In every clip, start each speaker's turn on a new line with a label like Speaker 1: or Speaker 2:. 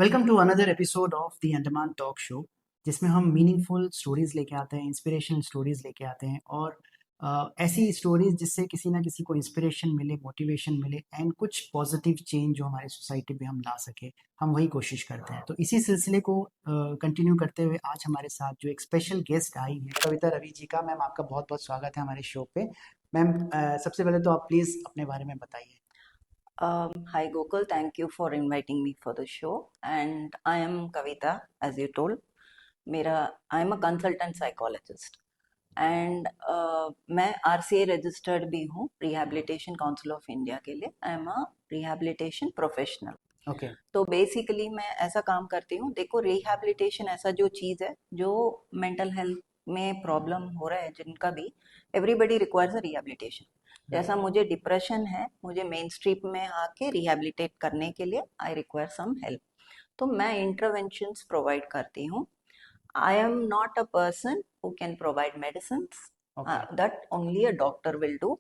Speaker 1: Welcome to another episode of the Andaman talk show, जिसमें हम meaningful stories लेके आते हैं, इंस्पिरेशनल स्टोरीज लेके आते हैं और ऐसी स्टोरीज जिससे किसी ना किसी को इंस्पिरेशन मिले, मोटिवेशन मिले एंड कुछ पॉजिटिव चेंज जो हमारे सोसाइटी पे हम ला सके, हम वही कोशिश करते हैं। तो इसी सिलसिले को कंटिन्यू करते हुए आज हमारे साथ जो एक स्पेशल गेस्ट आई है, कविता रवि जी का। मैम, आपका बहुत बहुत स्वागत है हमारे शो पे। मैम, सबसे पहले तो आप प्लीज़ अपने बारे में बताइए।
Speaker 2: Hi Gokul, thank you for inviting me for the show. And I am Kavita, as you told. I am a consultant psychologist. And मैं RCA रजिस्टर्ड भी हूँ रिहैबिलिटेशन काउंसिल ऑफ इंडिया के लिए। I am a rehabilitation professional.
Speaker 1: Okay.
Speaker 2: तो basically मैं ऐसा काम करती हूँ। देखो, रिहैबिलिटेशन ऐसा जो चीज़ है जो मेंटल हेल्थ में प्रॉब्लम हो रहा है जिनका भी, एवरीबडी रिक्वायर्स अ रिहैबिलिटेशन। जैसा मुझे डिप्रेशन है, मुझे मेन स्ट्रीम में आके रिहैबिलिटेट करने के लिए आई रिक्वायर सम हेल्प। तो मैं इंटरवेंशंस प्रोवाइड करती हूँ। I am not a person who can provide medicines.
Speaker 1: Okay.
Speaker 2: That only a doctor will do.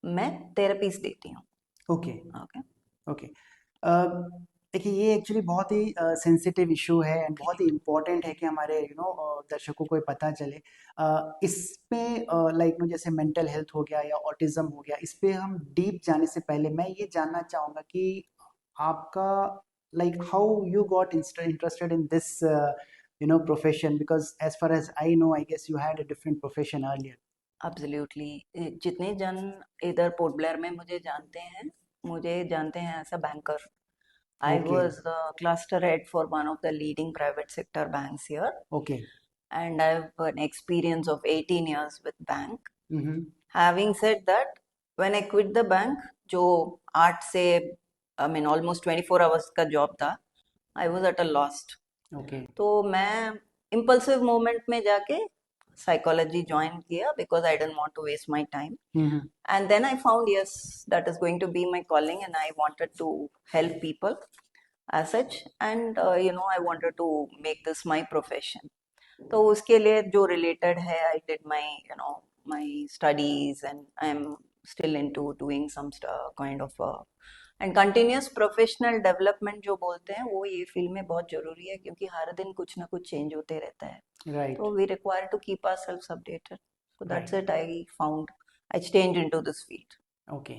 Speaker 2: मैं थेरेपीज देती हूँ।
Speaker 1: ओके।
Speaker 2: ओके।
Speaker 1: ओके। देखिए, ये एक्चुअली बहुत ही सेंसिटिव इशू है एंड बहुत ही इम्पोर्टेंट है कि हमारे दर्शकों को ये पता चले। इसमें लाइक जैसे मेंटल हेल्थ हो गया या ऑटिज्म हो गया, इस पे हम डीप जाने से पहले मैं ये जानना चाहूँगा कि आपका like how you got interested in this profession, because as far as I know, I guess you had a different profession earlier.
Speaker 2: Absolutely. जितने जन इधर पोर्ट ब्लेयर में मुझे जानते हैं as a banker. I
Speaker 1: okay.
Speaker 2: was the cluster head for one of the leading private sector banks here,
Speaker 1: okay.
Speaker 2: and I have an experience of 18 years with bank.
Speaker 1: Hmm.
Speaker 2: Having said that, when I quit the bank, जो 8 से almost 24 hours का job था, I was at a lost.
Speaker 1: Okay.
Speaker 2: तो मैं impulsive moment में जाके psychology join किया because I didn't want to waste my time.
Speaker 1: Hmm.
Speaker 2: And then I found, yes, that is going to be my calling, and I wanted to help people as such. And I wanted to make this my profession. तो उसके लिए जो related है, I did my my studies, and I am still into doing some kind of and continuous professional development जो बोलते हैं, वो ये फील्ड में बहुत जरूरी है, क्योंकि हर दिन कुछ ना कुछ चेंज होते रहता है।
Speaker 1: राइट।
Speaker 2: तो we require to keep ourselves updated. So that's
Speaker 1: right.
Speaker 2: It, I found I change into this field.
Speaker 1: Okay.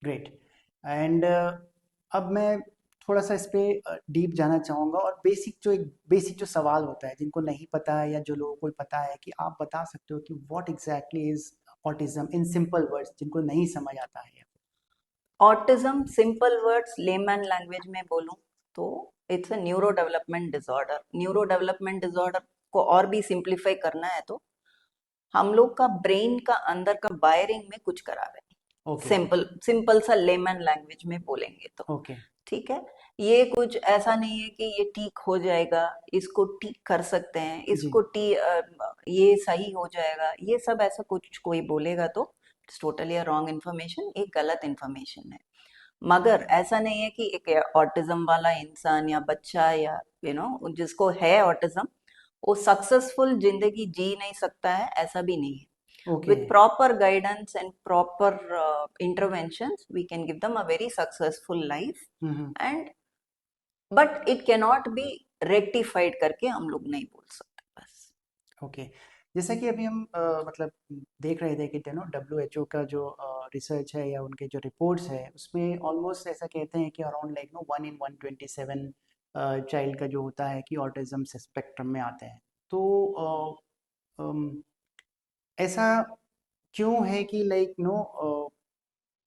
Speaker 1: Great. And अब मैं थोड़ा सा इस पे डीप जाना चाहूँगा और बेसिक जो सवाल होता है, जिनको नहीं पता है या जो लोगों को पता है, कि आप बता सकते हो कि what exactly is autism in simple words, जिनको नहीं समझ आता है।
Speaker 2: Autism, simple words layman language में बोलूं तो it's a neuro development disorder. Neuro development disorder को और भी सिंप्लीफाई करना है तो हम लोग का ब्रेन का अंदर का वायरिंग में कुछ खराब है।
Speaker 1: ओके।
Speaker 2: सिंपल सिंपल सा लेमन लैंग्वेज में बोलेंगे तो
Speaker 1: ओके।
Speaker 2: ठीक है। ये कुछ ऐसा नहीं है कि ये ठीक हो जाएगा, इसको ठीक कर सकते हैं,
Speaker 1: जी।
Speaker 2: ये सही हो जाएगा, ये सब ऐसा कुछ कोई बोलेगा तो it's totally a wrong information, एक गलत इन्फॉर्मेशन है। मगर ऐसा नहीं है कि एक ऑटिज्म वाला इंसान या बच्चा या जिसको है ऑटिज्म, वो सक्सेसफुल जिंदगी जी नहीं सकता है, ऐसा भी नहीं है।
Speaker 1: Okay.
Speaker 2: With proper guidance and proper interventions, we can give them a very successful life.
Speaker 1: Hmm.
Speaker 2: And but it cannot be rectified करके हम लोग नहीं बोल सकते बस।
Speaker 1: ओके। जैसा कि अभी हम मतलब देख रहे थे कि WHO का जो रिसर्च है या उनके जो रिपोर्ट्स है, उसमें ऑलमोस्ट ऐसा कहते हैं कि अराउंड लाइक 1 in 127 चाइल्ड का जो होता है कि ऑटिज्म स्पेक्ट्रम में आते हैं। तो ऐसा क्यों है कि लाइक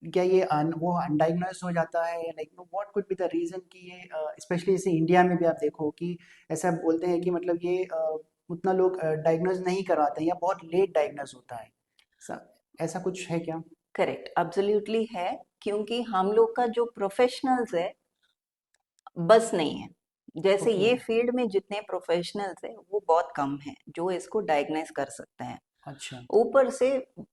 Speaker 1: क्या ये वो अनडायग्नोज हो जाता है, like what could be the reason कि ये स्पेशली जैसे इंडिया में भी आप देखो कि ऐसा बोलते हैं कि मतलब ये उतना लोग डायग्नोज नहीं करवाते हैं या बहुत लेट डायग्नोज होता है। ऐसा कुछ है क्या?
Speaker 2: करेक्ट, एब्सोल्युटली है। क्योंकि हम लोग का जो प्रोफेशनल्स है बस नहीं है। जैसे
Speaker 1: ओके।
Speaker 2: ये फील्ड में जितने प्रोफेशनल्स है वो बहुत कम है जो इसको डायग्नाइज कर सकते हैं।
Speaker 1: अच्छा।
Speaker 2: ऊपर से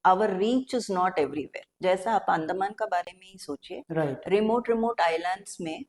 Speaker 2: our reach is not everywhere. जैसा आप अंडमान का बारे में ही सोचिए,
Speaker 1: राइट।
Speaker 2: रिमोट रिमोट आइलैंड्स में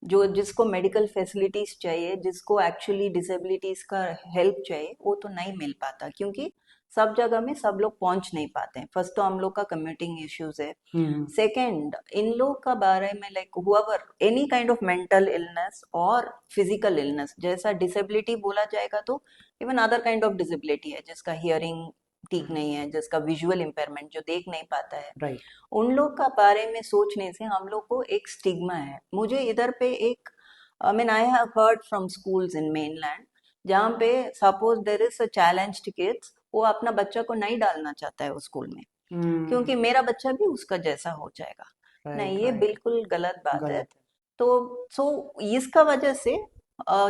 Speaker 2: जो जिसको मेडिकल फैसिलिटीज चाहिए, जिसको एक्चुअली डिसेबिलिटीज का हेल्प चाहिए, वो तो नहीं मिल पाता, क्योंकि सब जगह में सब लोग पहुंच नहीं पाते हैं। फर्स्ट तो हम लोग का कम्यूटिंग इश्यूज है।
Speaker 1: हम्म।
Speaker 2: सेकंड, इन लोग का बारे में like whatever any kind of mental illness और फिजिकल इलनेस, जैसा डिसेबिलिटी बोला जाएगा तो even other kind of disability है, जिसका हियरिंग ठीक नहीं है, जिसका विजुअल इम्पेयरमेंट, जो देख नहीं पाता है,
Speaker 1: राइट।
Speaker 2: उन लोग का बारे में सोचने से हम लोग को एक स्टिग्मा है। मुझे इधर पे एक, I mean I have heard from schools in mainland, जहाँ पे suppose there is a challenged kids, वो अपना बच्चा को नहीं डालना चाहता है उस स्कूल में,
Speaker 1: हम्म।
Speaker 2: क्योंकि मेरा बच्चा भी उसका जैसा हो जाएगा। नहीं,
Speaker 1: राइट
Speaker 2: ये
Speaker 1: राइट।
Speaker 2: बिल्कुल गलत बात है।
Speaker 1: गलत है।
Speaker 2: तो सो इसका वजह से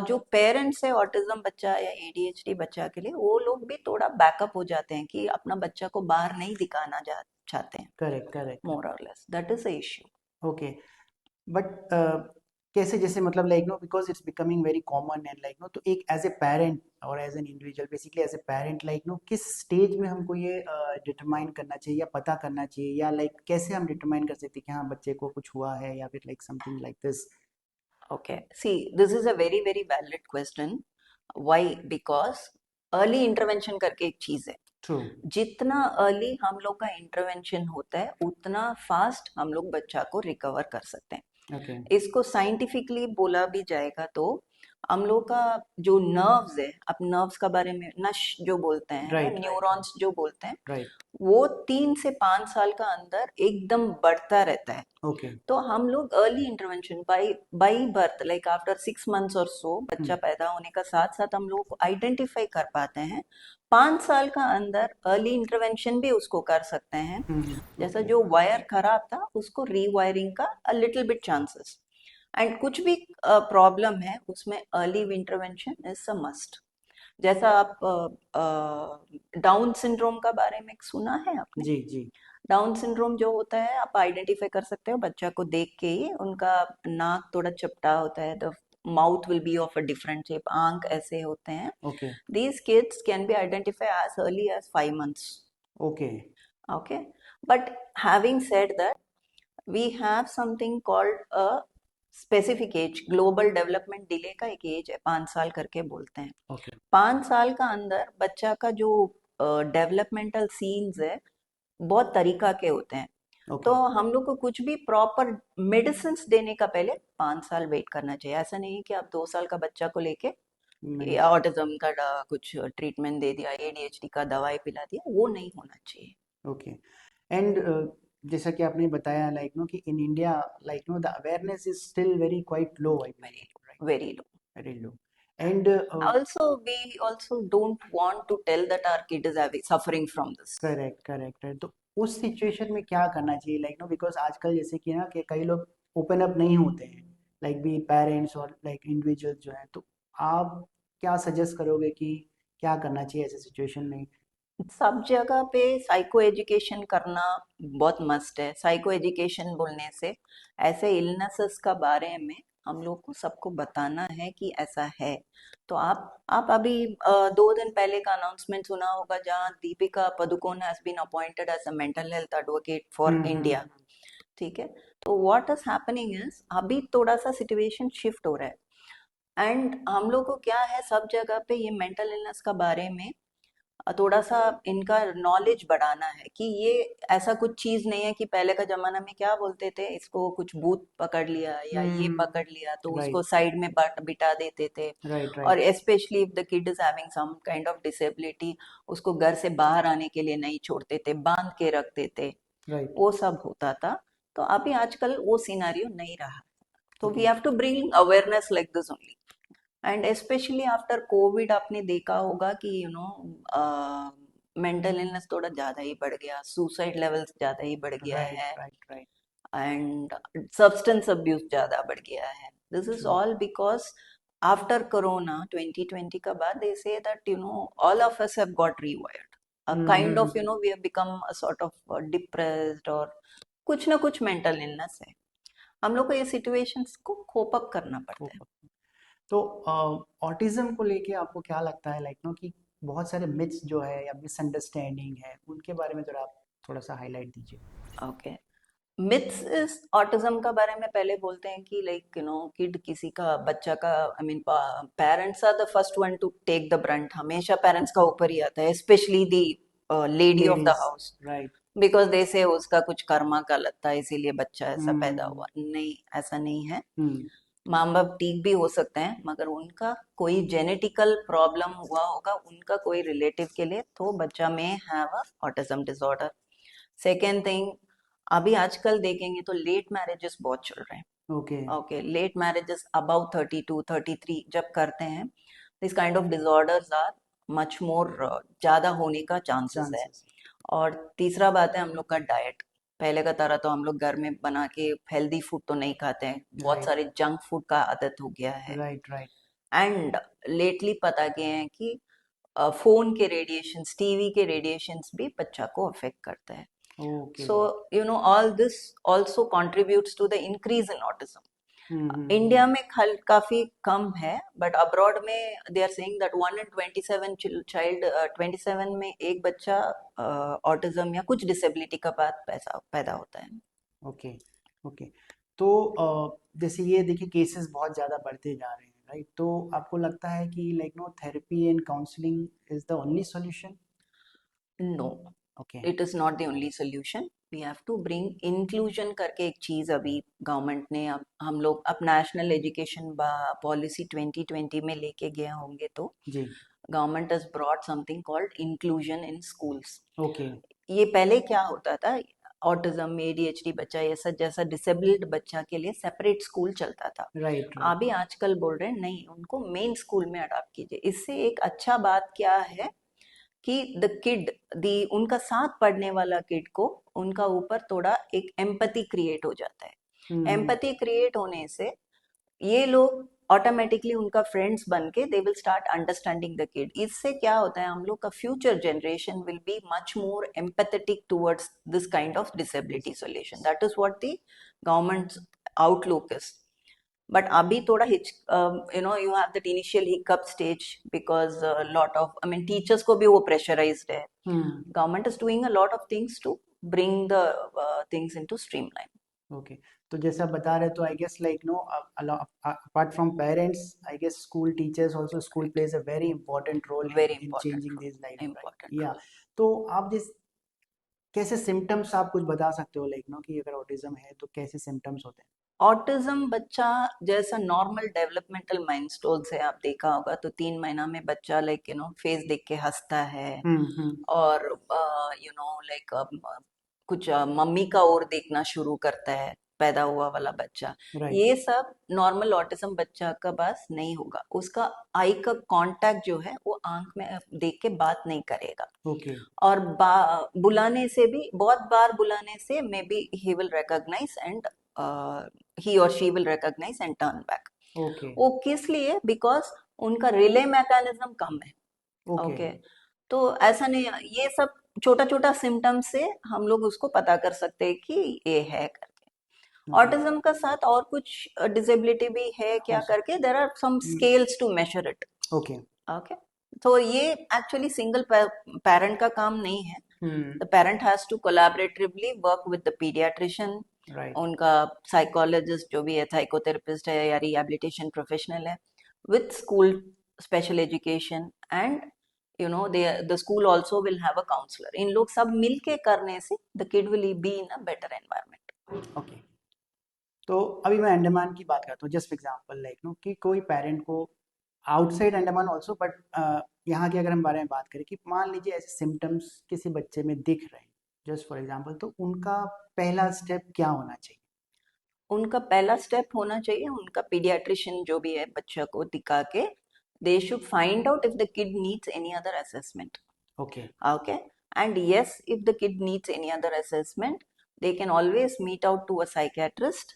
Speaker 2: जो पेरेंट्स है ऑटिज्म बच्चा या एडीएचडी बच्चा के लिए, वो लोग भी थोड़ा बैकअप हो जाते हैं कि अपना बच्चा को बाहर नहीं दिखाना चाहते हैं।
Speaker 1: Correct correct
Speaker 2: more
Speaker 1: correct.
Speaker 2: और less that is a issue.
Speaker 1: Okay. But कैसे, जैसे मतलब like no, because it's becoming very common and like no, तो एक एज ए पेरेंट और as an individual, basically as a parent, like no, किस स्टेज में हमको ये डिटरमाइन करना चाहिए या पता करना चाहिए, या लाइक कैसे हम डिटरमाइन कर सकते हैं कि हाँ बच्चे को कुछ हुआ है, या फिर like something like this?
Speaker 2: Okay, see this is a very very valid question. Why? Because early intervention करके एक चीज है।
Speaker 1: ट्रू।
Speaker 2: जितना अर्ली हम लोग का इंटरवेंशन होता है, उतना फास्ट हम लोग बच्चा को रिकवर कर सकते हैं।
Speaker 1: ओके।
Speaker 2: इसको साइंटिफिकली बोला भी जाएगा तो हम लोग का जो नर्व्स है, अब नर्व्स का बारे में नश जो बोलते हैं ना,
Speaker 1: राइट राइट राइट।
Speaker 2: न्यूरॉन्स जो बोलते हैं,
Speaker 1: राइट।
Speaker 2: वो 3 से 5 साल का अंदर एकदम बढ़ता रहता है।
Speaker 1: ओके।
Speaker 2: तो हम लोग early intervention by by birth, like after 6 months और सो, बच्चा पैदा होने का साथ साथ हम लोग आइडेंटिफाई कर पाते हैं। 5 साल का अंदर अर्ली इंटरवेंशन भी उसको कर सकते हैं। जैसा
Speaker 1: ओके।
Speaker 2: जो वायर खराब था उसको रीवायरिंग का a little bit chances, and कुछ भी प्रॉब्लम है उसमें early intervention is a must. जैसा आप डाउन सिंड्रोम का बारे में सुना है आपने?
Speaker 1: जी जी।
Speaker 2: डाउन सिंड्रोम जो होता है, आप आइडेंटिफाई कर सकते हो बच्चा को देख के ही, उनका नाक थोड़ा चपटा होता है, the mouth will be of a different shape, आंख ऐसे होते हैं।
Speaker 1: Okay.
Speaker 2: These kids can be identified as early as 5 months.
Speaker 1: Okay.
Speaker 2: Okay, but having said that, we have something called a specific age, global development delay का एक as है, 5 साल करके बोलते हैं।
Speaker 1: ओके।
Speaker 2: 5 साल का अंदर बच्चा का जो डेवलपमेंटल सीन्स है, बहुत तरीका के होते हैं। तो
Speaker 1: ओके।
Speaker 2: हम लोग को कुछ भी प्रॉपर मेडिसिन देने का पहले 5 साल वेट करना चाहिए। ऐसा नहीं है कि आप 2 साल का बच्चा को लेके
Speaker 1: नहीं।
Speaker 2: ऑटिज्म का कुछ ट्रीटमेंट दे दिया, एडीएचडी का दवाई पिला दिया, वो नहीं होना चाहिए।
Speaker 1: ओके। एंड जैसा कि आपने बताया लाइक नो कि in India like know the awareness is still very quite low, I
Speaker 2: very
Speaker 1: believe, right?
Speaker 2: Low, very low.
Speaker 1: Very low. And
Speaker 2: Also, we also don't want to tell that our kid is suffering from this.
Speaker 1: Correct correct है। तो उस situation में क्या करना चाहिए like no, because आजकल जैसे कि ना कि कई लोग ओपन अप नहीं होते हैं, लाइक बी पेरेंट्स और लाइक इंडिविजुअल्स जो हैं, तो आप क्या सजेस्ट करोगे कि क्या करना चाहिए ऐसे सिचुएशन में?
Speaker 2: सब जगह पे साइको एजुकेशन करना बहुत मस्ट है। साइको एजुकेशन बोलने से ऐसे इलनेसेस का बारे में हम लोग को सबको बताना है कि ऐसा है। तो आप अभी 2 दिन पहले का अनाउंसमेंट सुना होगा, जहाँ Deepika Padukone has been appointed as a mental health advocate for India.
Speaker 1: Hmm.
Speaker 2: ठीक है, तो व्हाट इज हैपनिंग इज अभी थोड़ा सा सिचुएशन शिफ्ट हो रहा है, एंड हम लोग को क्या है, सब जगह पे ये मेंटल इलनेस का बारे में थोड़ा सा इनका नॉलेज बढ़ाना है कि ये ऐसा कुछ चीज नहीं है कि पहले का जमाना में क्या बोलते थे, इसको कुछ भूत पकड़ लिया या ये पकड़ लिया तो
Speaker 1: राइट
Speaker 2: उसको साइड में बिठा देते थे।
Speaker 1: राइट
Speaker 2: और
Speaker 1: right.
Speaker 2: Specially if the kid is having some kind of disability, उसको घर से बाहर आने के लिए नहीं छोड़ते थे, बांध के रखते थे,
Speaker 1: राइट।
Speaker 2: वो सब होता था। तो अभी आजकल वो सिनारियो नहीं रहा। तो we
Speaker 1: okay.
Speaker 2: Have to bring awareness like this only, and specially after covid आपने देखा होगा कि मेंटल इलनेस थोड़ा ज़्यादा ही बढ़ गया, सुसाइड लेवल्स ज़्यादा ही बढ़ गया
Speaker 1: राइट
Speaker 2: है,
Speaker 1: right right.
Speaker 2: And substance abuse ज़्यादा बढ़ गया है। This is
Speaker 1: true.
Speaker 2: All because after corona 2020 का बाद they say that all of us have got rewired, a kind of
Speaker 1: hmm.
Speaker 2: We have become a sort of depressed, और कुछ ना कुछ मेंटल इलनेस है। हम लोग को ये सिचुएशंस को कोप अप करना पड़ता है।
Speaker 1: तो ऑटिज्म को लेके आपको क्या लगता है लाइक नो कि बहुत सारे मिथ्स जो है या मिसअंडरस्टैंडिंग है, उनके बारे में जरा आप थोड़ा सा हाईलाइट दीजिए।
Speaker 2: ओके, मिथ्स इस ऑटिज्म का बारे में पहले बोलते हैं कि लाइक किड किसी का बच्चा का, I mean parents are the first one to take the brunt, हमेशा पेरेंट्स का ऊपर ही आता है, specially the lady of the
Speaker 1: ladies,
Speaker 2: house,
Speaker 1: right.
Speaker 2: Because they say उसका कुछ कर्मा का लत्ता है इसीलिए बच्चा ऐसा पैदा
Speaker 1: हम्म।
Speaker 2: हुआ। नहीं, ऐसा नहीं है।
Speaker 1: हम्म।
Speaker 2: माँ बाप ठीक भी हो सकते हैं मगर उनका कोई जेनेटिकल प्रॉब्लम हुआ होगा उनका कोई रिलेटिव के लिए, तो बच्चा में have a autism disorder. Second thing, अभी आजकल देखेंगे तो लेट मैरिजेस बहुत चल रहे हैं।
Speaker 1: Okay.
Speaker 2: Okay, late marriages about 32 33 जब करते हैं, this kind of disorders are much more ज्यादा होने का चांसेस है।
Speaker 1: चांसेस।
Speaker 2: और तीसरा बात है हम लोग का डाइट। पहले का तरह तो हम लोग घर में बना के हेल्दी फूड तो नहीं खाते हैं, बहुत
Speaker 1: राइट,
Speaker 2: सारे जंक फूड का आदत हो गया है।
Speaker 1: Right, right.
Speaker 2: एंड लेटली पता गया है कि फोन के रेडिएशंस, टीवी के रेडिएशंस भी बच्चा को अफेक्ट करता है।
Speaker 1: Okay.
Speaker 2: So you know all this also contributes to the increase in autism.
Speaker 1: Hmm.
Speaker 2: India में काफी कम है, बट अब्रॉड में they are saying that 1 in 27 child, 27 में एक बच्चा ऑटिज्म या कुछ डिसेबिलिटी का बाद पैदा पैदा होता है।
Speaker 1: Okay, okay. तो जैसे ये देखिए केसेस बहुत ज़्यादा बढ़ते जा रहे हैं, राइट? तो आपको लगता है कि like no therapy and counselling is the only solution?
Speaker 2: No,
Speaker 1: okay.
Speaker 2: It is not the only solution. We have to bring inclusion करके एक चीज अभी गवर्नमेंट ने, अब हम लोग अब नेशनल एजुकेशन पॉलिसी 2020 में लेके गए होंगे तो
Speaker 1: जी।
Speaker 2: Government has brought something called inclusion in schools।
Speaker 1: Okay.
Speaker 2: ये पहले क्या होता था, ऑटिज्म एडीएचडी बच्चा ऐसा जैसा डिसेबल्ड बच्चा के लिए सेपरेट स्कूल चलता था।
Speaker 1: Right, right.
Speaker 2: अभी आजकल बोल रहे हैं नहीं, उनको मेन स्कूल में अडॉप्ट कीजिए। इससे एक अच्छा बात क्या है कि द किड, दी उनका साथ पढ़ने वाला किड को उनका ऊपर थोड़ा एक एम्पैथी क्रिएट हो जाता है।
Speaker 1: हम्म।
Speaker 2: एम्पैथी क्रिएट होने से ये लोग ऑटोमेटिकली उनका फ्रेंड्स बन के they will start understanding the kid. इससे क्या होता है, हम लोग का future generation will be much more empathetic towards this kind of disability solution. That is what the government outlook is. But अभी थोड़ा hitch, you know you have that initial hiccup stage because lot of, I mean teachers को भी वो pressurised है।
Speaker 1: Hmm.
Speaker 2: Government is doing a lot of things to bring the things into streamline.
Speaker 1: Okay. तो जैसे आप बता रहे, तो I guess like no apart from parents, I guess school teachers also, school
Speaker 2: Right.
Speaker 1: Plays a very important role
Speaker 2: Very
Speaker 1: in
Speaker 2: important
Speaker 1: changing
Speaker 2: role.
Speaker 1: This life, right?
Speaker 2: Important
Speaker 1: या
Speaker 2: role.
Speaker 1: तो आप जिस कैसे सिम्टम्स आप कुछ बता सकते हो लाइक नो कि अगर ऑटिज्म है तो कैसे सिम्टम्स होते हैं?
Speaker 2: ऑटिज्म बच्चा जैसा नॉर्मल डेवलपमेंटल माइलस्टोन से आप देखा होगा तो 3 महीना में बच्चा लाइक यू नो फेस देख के हंसता है।
Speaker 1: हम्म।
Speaker 2: और यू नो लाइक कुछ मम्मी का ओर देखना शुरू करता है, पैदा हुआ वाला बच्चा।
Speaker 1: राइट।
Speaker 2: ये सब नॉर्मल ऑटिज्म बच्चा का पास नहीं होगा। उसका आई का कांटेक्ट जो है वो आंख में देख के बात नहीं करेगा।
Speaker 1: ओके।
Speaker 2: और बुलाने से भी, बहुत बार बुलाने से maybe he will recognise and he और she will recognise and turn back.
Speaker 1: Okay.
Speaker 2: वो किस लिए, बिकॉज उनका रिले मैकेनिज्म कम है।
Speaker 1: ओके।
Speaker 2: ओके, तो ऐसा नहीं, ये सब छोटा छोटा सिम्टम्स से हम लोग उसको पता कर सकते हैं कि ये है करके।
Speaker 1: ओके।
Speaker 2: ऑटिज्म का साथ और कुछ डिसेबिलिटी भी है
Speaker 1: हो
Speaker 2: क्या करके, there are some scales to measure it.
Speaker 1: Okay.
Speaker 2: Okay, तो ये एक्चुअली सिंगल पेरेंट का काम नहीं है।
Speaker 1: Hmm.
Speaker 2: The parent has to collaboratively work with the paediatrician,
Speaker 1: right.
Speaker 2: उनका साइकोलॉजिस्ट जो भी है, साइकोथेरेपिस्ट है या रिहैबिलिटेशन प्रोफेशनल है, with school special education and you know they the school also will have a counsellor. इन लोग सब मिलके करने से the kid will be in a better environment.
Speaker 1: Okay. तो अभी मैं अंडमान की बात करता हूँ, जस्ट एग्जांपल लाइक नो कि कोई पेरेंट को आउटसाइड अंडमान ऑल्सो, बट यहाँ की अगर हम बारे में बात करें कि मान लीजिए ऐसे सिम्टम्स किसी बच्चे में दिख रहे हैं, जस्ट फॉर एग्जांपल, तो उनका पहला स्टेप क्या होना चाहिए?
Speaker 2: उनका पहला स्टेप होना चाहिए, उनका पीडियाट्रिशियन जो भी है बच्चा को दिखा के they should find out if the kid needs any other assessment.
Speaker 1: Okay.
Speaker 2: Okay, and yes, if the kid needs any other assessment, they can always meet out to a psychiatrist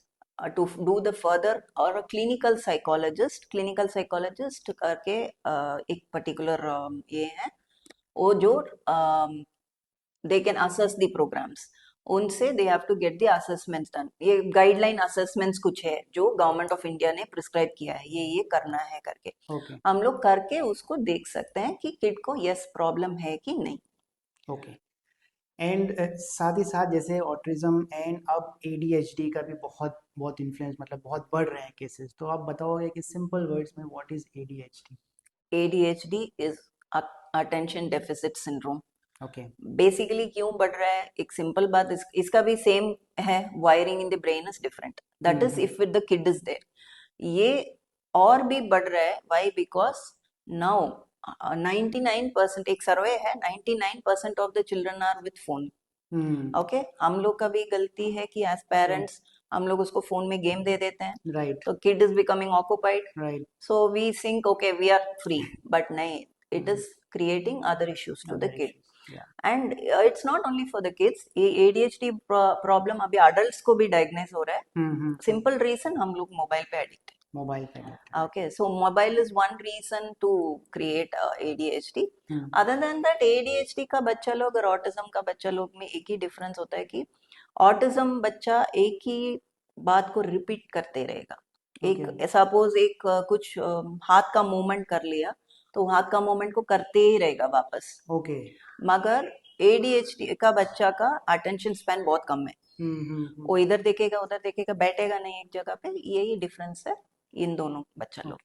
Speaker 2: to do the further, or a clinical psychologist। clinical psychologist करके एक particular ये है, वो जो they can assess the programs, उनसे they have to get the assessments done। ये guideline assessments कुछ है जो गवर्नमेंट ऑफ इंडिया ने प्रिस्क्राइब किया है, ये करना है करके।
Speaker 1: ओके।
Speaker 2: हम लोग करके उसको देख सकते हैं कि किड को यस प्रॉब्लम है कि नहीं।
Speaker 1: ओके। एंड साथ ही साथ जैसे ऑटिज्म एंड अब एडीएचडी का भी बहुत बहुत इन्फ्लुएंस, मतलब बहुत बढ़ रहे हैं केसेस, तो आप बताओगे कि सिंपल वर्ड्स में what is ADHD?
Speaker 2: ADHD is attention deficit syndrome।
Speaker 1: Okay.
Speaker 2: Basically क्यों बढ़ रहा है, एक सिंपल बात, इसका भी सेम है, wiring in the brain is different, that is if with the kid is there, ये और भी बढ़ रहा है। वाई? बिकॉज नाउ 99%, एक सर्वे है, 99% of the children are with phone. Okay, हम लोग का भी गलती है कि एज पेरेंट्स हम लोग उसको फोन में गेम दे देते हैं,
Speaker 1: राइट
Speaker 2: तो kid is becoming occupied,
Speaker 1: right.
Speaker 2: so we think okay we are free, but nahi, it is creating other issues to the
Speaker 1: other
Speaker 2: kid.
Speaker 1: Issues या।
Speaker 2: And it's not only for the kids, ये ADHD problem अभी adults को भी diagnose हो रहा है। Simple reason, हम लोग मोबाइल पे एडिक्ट
Speaker 1: मोबाइल पे
Speaker 2: है।
Speaker 1: एडिक्ट है।
Speaker 2: Okay, so mobile is one reason to create ADHD. Other than that, ADHD का बच्चा लोग और autism का बच्चा लोग में एक ही डिफरेंस होता है कि autism बच्चा एक ही बात को रिपीट करते रहेगा। एक सपोज एक कुछ हाथ का मूवमेंट कर लिया, तो हाथ का मूवमेंट को करते ही रहेगा वापस।
Speaker 1: ओके।
Speaker 2: मगर ADHD का बच्चा का अटेंशन स्पैन बहुत कम है, वो इधर देखेगा उधर देखेगा, बैठेगा नहीं एक जगह पे, यही डिफरेंस है इन दोनों बच्चा लोग।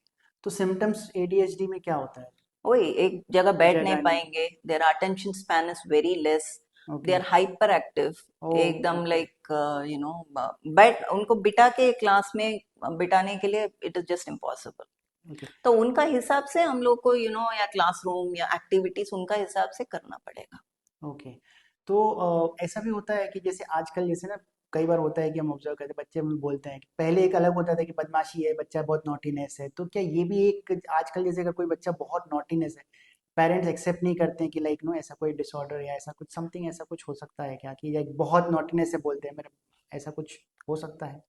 Speaker 1: तो सिम्टम्स ADHD में क्या होता है?
Speaker 2: वही, एक जगह बैठ नहीं
Speaker 1: जगह नहीं।
Speaker 2: पाएंगे, their attention span is very less, they
Speaker 1: okay.
Speaker 2: Are hyperactive,
Speaker 1: oh,
Speaker 2: एकदम
Speaker 1: ओके।
Speaker 2: लाइक यू नो, बैठ उनको बिठा के क्लास में बिठाने के लिए it is just impossible.
Speaker 1: Okay.
Speaker 2: तो उनका हिसाब से हम लोग को या क्लासरूम या एक्टिविटीज उनका हिसाब से करना पड़ेगा।
Speaker 1: ओके। तो ऐसा भी होता है कि जैसे आजकल जैसे ना कई बार होता है कि हम ऑब्जर्व करते हैं बच्चे हमें बोलते हैं कि पहले एक अलग होता था कि बदमाशी है, बच्चा बहुत नॉटीनेस है, तो क्या ये भी एक आजकल जैसे अगर कोई बच्चा बहुत नॉटीनेस है, पेरेंट्स एक्सेप्ट नहीं करते हैं कि लाइक नो ऐसा कोई डिसऑर्डर या ऐसा कुछ समथिंग ऐसा कुछ हो सकता है क्या कि लाइक बहुत नॉटीनेस से बोलते हैं मेरा, ऐसा कुछ हो सकता है?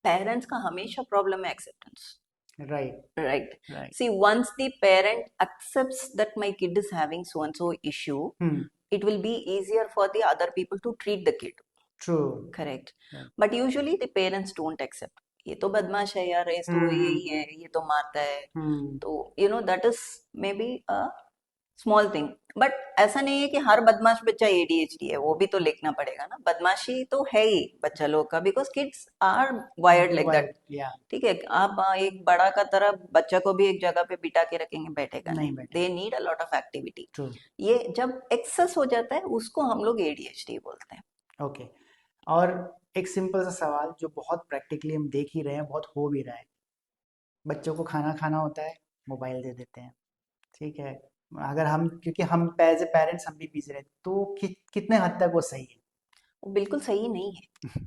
Speaker 2: पेरेंट्स का हमेशा प्रॉब्लम है acceptance.
Speaker 1: Right
Speaker 2: Right.
Speaker 1: Right.
Speaker 2: See, once the parent accepts that my kid is having so and so issue, it will be easier for the other people to treat the kid.
Speaker 1: True.
Speaker 2: Correct.
Speaker 1: Right.
Speaker 2: But usually the parents don't accept. ये तो बदमाश है यार, ये तो यही है, ये तो मारता है, तो that is maybe a small thing. But ऐसा नहीं है कि हर बदमाश बच्चा ADHD है, वो भी तो लिखना पड़ेगा ना, बदमाशी तो है ही बच्चा लोग का, because kids are wired like that.
Speaker 1: Yeah.
Speaker 2: ठीक है, आप एक बड़ा का तरह बच्चा को भी एक जगह पे बिठा के रखेंगे, बैठेगा
Speaker 1: नहीं
Speaker 2: नहीं,
Speaker 1: बैठेगा।
Speaker 2: They need a lot of activity.
Speaker 1: True.
Speaker 2: ये जब एक्सेस हो जाता है उसको हम लोग ADHD बोलते हैं।
Speaker 1: ओके। और एक सिंपल सा सवाल जो बहुत प्रैक्टिकली हम देख ही रहे हैं, बहुत हो भी रहा है, बच्चों को खाना खाना होता है, मोबाइल दे देते हैं, ठीक है? अगर हम क्योंकि हम एज ए पेरेंट्स हम भी बिजी रहते तो कितने हद तक वो सही
Speaker 2: वो बिल्कुल सही नहीं है।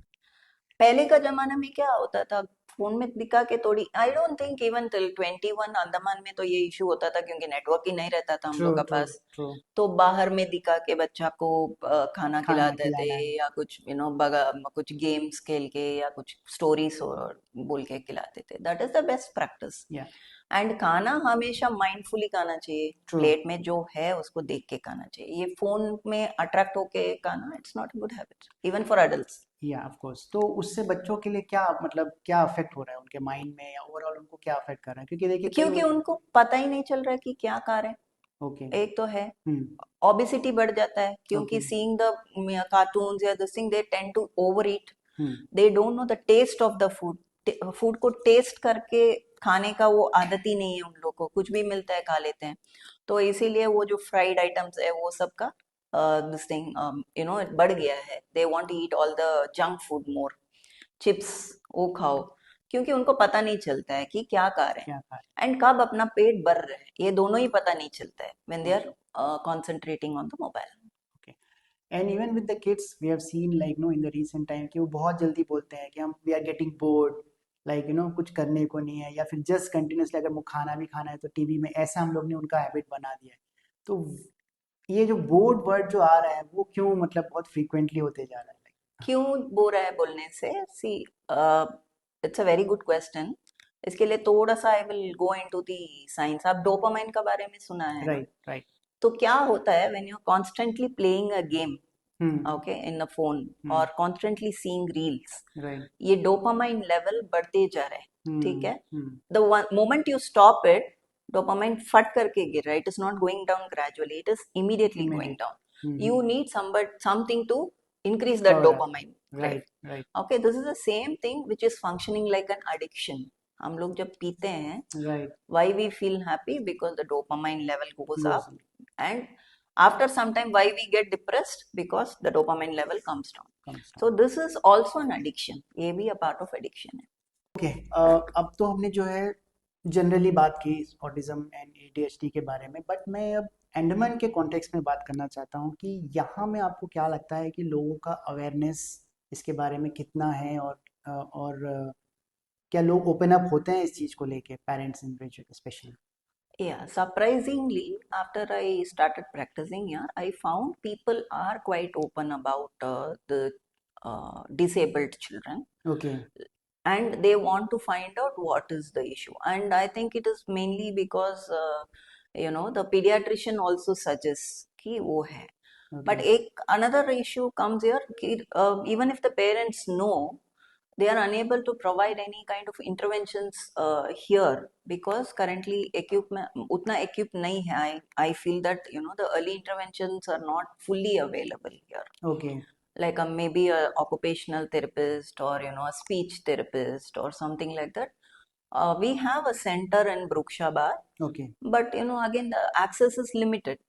Speaker 2: पहले का जमाना में क्या होता था, फोन में दिखा के थोड़ी, I don't think even till 21 Andaman में तो ये इशू होता था, क्योंकि नेटवर्क ही नहीं रहता था हम
Speaker 1: ट्रू
Speaker 2: लोग का
Speaker 1: ट्रू
Speaker 2: पास।
Speaker 1: ट्रू।
Speaker 2: तो बाहर में दिखा के बच्चा को खाना
Speaker 1: खाना
Speaker 2: खिलाते थे,
Speaker 1: खिलाना है।
Speaker 2: या कुछ बगा कुछ गेम्स खेल के या कुछ स्टोरीज बोल के खिलाते थे, that is the best practice.
Speaker 1: या।
Speaker 2: एंड खाना हमेशा माइंडफुली खाना चाहिए,
Speaker 1: ट्रू।
Speaker 2: प्लेट में जो है उसको देख के खाना चाहिए, ये फोन में अट्रैक्ट होके खाना, it's not good habit even for adults.
Speaker 1: या ऑफ कोर्स। तो उससे बच्चों के लिए क्या मतलब क्या अफेक्ट हो रहा है उनके माइंड में या ओवरऑल उनको क्या अफेक्ट कर रहा है? क्योंकि देखिए कई
Speaker 2: क्योंकि उनको पता ही नहीं चल रहा है कि क्या खा रहे हैं,
Speaker 1: ओके।
Speaker 2: एक तो है।
Speaker 1: हम्म।
Speaker 2: ओबेसिटी बढ़ जाता है, क्योंकि
Speaker 1: ओके।
Speaker 2: सीइंग द कार्टून्स या this thing they tend to over eat,
Speaker 1: hmm.
Speaker 2: They don't know the taste of the food, food को टेस्ट करके खाने का वो आदत ही नहीं है उन लोग को, कुछ भी मिलता है खा लेते हैं। तो इसीलिए वो जो फ्राइड आइटम्स है वो सब का दिस थिंग बढ़ गया है, they want to eat all the junk food more, chips वो खाओ, क्योंकि उनको पता नहीं चलता है कि क्या खा रहे हैं
Speaker 1: क्या खा
Speaker 2: एंड कब अपना पेट भर रहा है, ये दोनों ही पता नहीं चलता है व्हेन दे
Speaker 1: रहे?
Speaker 2: Are concentrating on the mobile.
Speaker 1: Okay. And even with the kids we have seen like no in the recent time कि वो बहुत जल्दी बोलते हैं कि हम we are getting bored, like कुछ करने को नहीं है, या फिर जस्ट कंटिन्यूसली अगर वो खाना भी खाना है तो टीवी में, ऐसा हम लोग ने उनका हैबिट बना दिया है। तो ये जो बोर्ड वर्ड जो आ रहा है वो क्यों मतलब बहुत फ्रीक्वेंटली होते जा रहा है?
Speaker 2: क्यों बोल रहा है बोलने से, see it's a very good question. इसके लिए थोड़ा सा I will go into the science. आप डोपामाइन के बारे में सुना है ना?
Speaker 1: Right right.
Speaker 2: तो क्या होता है when you are constantly playing a game,
Speaker 1: hmm.
Speaker 2: Okay, in a phone, और कॉन्स्टेंटली सीइंग रील्स,
Speaker 1: राइट।
Speaker 2: ये डोपामाइन लेवल बढ़ते जा रहे हैं। ठीक
Speaker 1: हम्म।
Speaker 2: है,
Speaker 1: hmm.
Speaker 2: The moment you stop it, dopamine फट करके गिर रहा है, it is not going down gradually, it is immediately going
Speaker 1: immediate.
Speaker 2: Down. You need something to increase that
Speaker 1: cover up.
Speaker 2: dopamine, right?
Speaker 1: Right right
Speaker 2: Okay, this is the same thing which is functioning like an addiction. हम लोग जब पीते हैं,
Speaker 1: right.
Speaker 2: why we feel happy? Because the dopamine level goes
Speaker 1: goes.
Speaker 2: up, and After some time, why we get depressed? Because the dopamine level comes down.
Speaker 1: comes
Speaker 2: So
Speaker 1: down.
Speaker 2: this is also an addiction. ये भी a part of addiction है.
Speaker 1: Okay, अब तो हमने जो है generally बात की ऑटिज्म एंड एडीएचडी के बारे में, बट मैं अब एंडमन के कॉन्टेक्स्ट में बात करना चाहता हूँ कि यहाँ में आपको क्या लगता है कि लोगों का अवेयरनेस इसके बारे में कितना है, और क्या लोग ओपन अप होते हैं इस चीज़ को लेके, parents individual specially?
Speaker 2: Yeah, surprisingly, after I started practicing here, I found people are quite open about the disabled children,
Speaker 1: okay.
Speaker 2: and they want to find out what is the issue. And I think it is mainly because the pediatrician also suggests कि वो है. But
Speaker 1: okay.
Speaker 2: another issue comes here कि even if the parents know, they are unable to provide any kind of interventions here because currently equipment उतना equipped नहीं है. I feel that the early interventions are not fully available here.
Speaker 1: Okay.
Speaker 2: Like maybe a occupational therapist or a speech therapist or something like that. We have a center in Brukshabad,
Speaker 1: okay.
Speaker 2: but again the access is limited.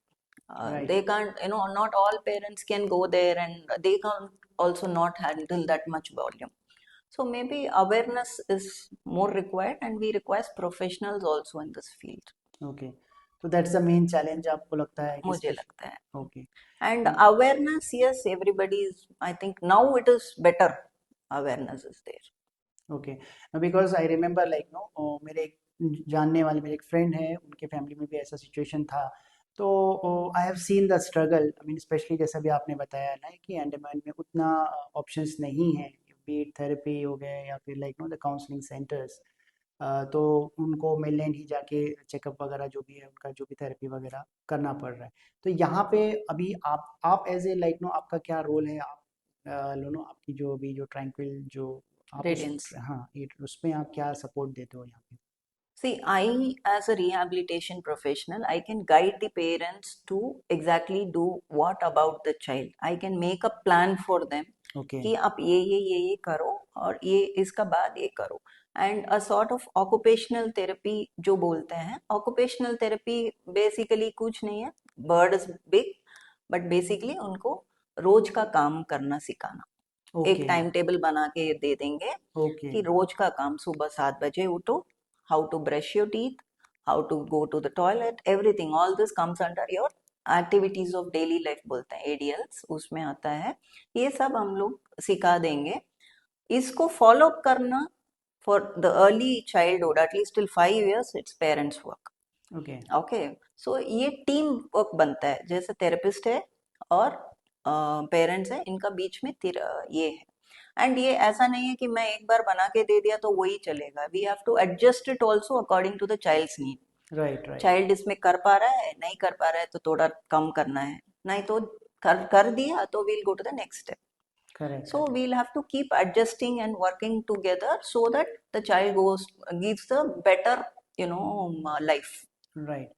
Speaker 1: Right.
Speaker 2: They can't, not all parents can go there, and they can also not handle that much volume. So maybe awareness is more required, and we require professionals also in this field.
Speaker 1: Okay, तो that's the main challenge आपको लगता है कि
Speaker 2: मुझे लगता है.
Speaker 1: Okay.
Speaker 2: And awareness, yes, everybody is. I think now it is better. Awareness is there.
Speaker 1: Okay, because I remember like no, मेरे एक जानने वाले, मेरे एक फ्रेंड है, उनके फैमिली में भी ऐसा सिचुएशन था. तो I have seen the struggle, I mean specially जैसा भी आपने बताया ना कि अंडमान में उतना ऑप्शंस नहीं है, बीट थेरेपी हो गए या फिर like know the counselling centres. तो उनको मेनलैंड ही जाके चेकअप वगैरह जो भी है उनका, जो भी थेरेपी वगैरह करना पड़ रहा है. तो यहाँ पे अभी आप एज ए लाइक नो, आपका क्या रोल है? आप लो नो, आपकी जो अभी जो ट्रैंक्विल जो आप उस,
Speaker 2: Radiance.
Speaker 1: हाँ, उसमें आप क्या सपोर्ट देते हो यहाँ पे?
Speaker 2: See, I, as a rehabilitation professional, I can guide the parents to exactly do what about the child. I can make a plan for them
Speaker 1: okay.
Speaker 2: कि आप ये करो और ये इसका बाद ये करो. And a sort of occupational therapy जो बोलते हैं, ऑक्यूपेशनल थेरेपी बेसिकली कुछ नहीं है. Word is big, but basically उनको रोज का काम करना सिखाना. एक
Speaker 1: ओके.
Speaker 2: टाइम टेबल बना के दे देंगे
Speaker 1: ओके.
Speaker 2: कि रोज का काम, सुबह 7 बजे उठो, how to brush your teeth, how to go to the toilet, everything, all this comes under your activities of daily life बोलते हैं, ADLs उसमें आता है. ये सब हम लोग सिखा देंगे. इसको फॉलो करना for the early childhood, at least till 5 years, it's parents work.
Speaker 1: Okay.
Speaker 2: Okay, so ये टीम वर्क बनता है. जैसे थेरेपिस्ट है और पेरेंट्स है, इनका बीच में ये है. एंड ये ऐसा नहीं है कि मैं एक बार बना के दे दिया तो वही चलेगा. We have to adjust it also according to the child's need.
Speaker 1: Right. Right.
Speaker 2: Child इसमें कर पा रहा है, नहीं कर पा रहा है तो थोड़ा कम करना है, नहीं तो कर दिया तो we'll go to the next step.
Speaker 1: Correct.
Speaker 2: So we'll have to keep adjusting and working together so that the child gives the better, life.
Speaker 1: Right.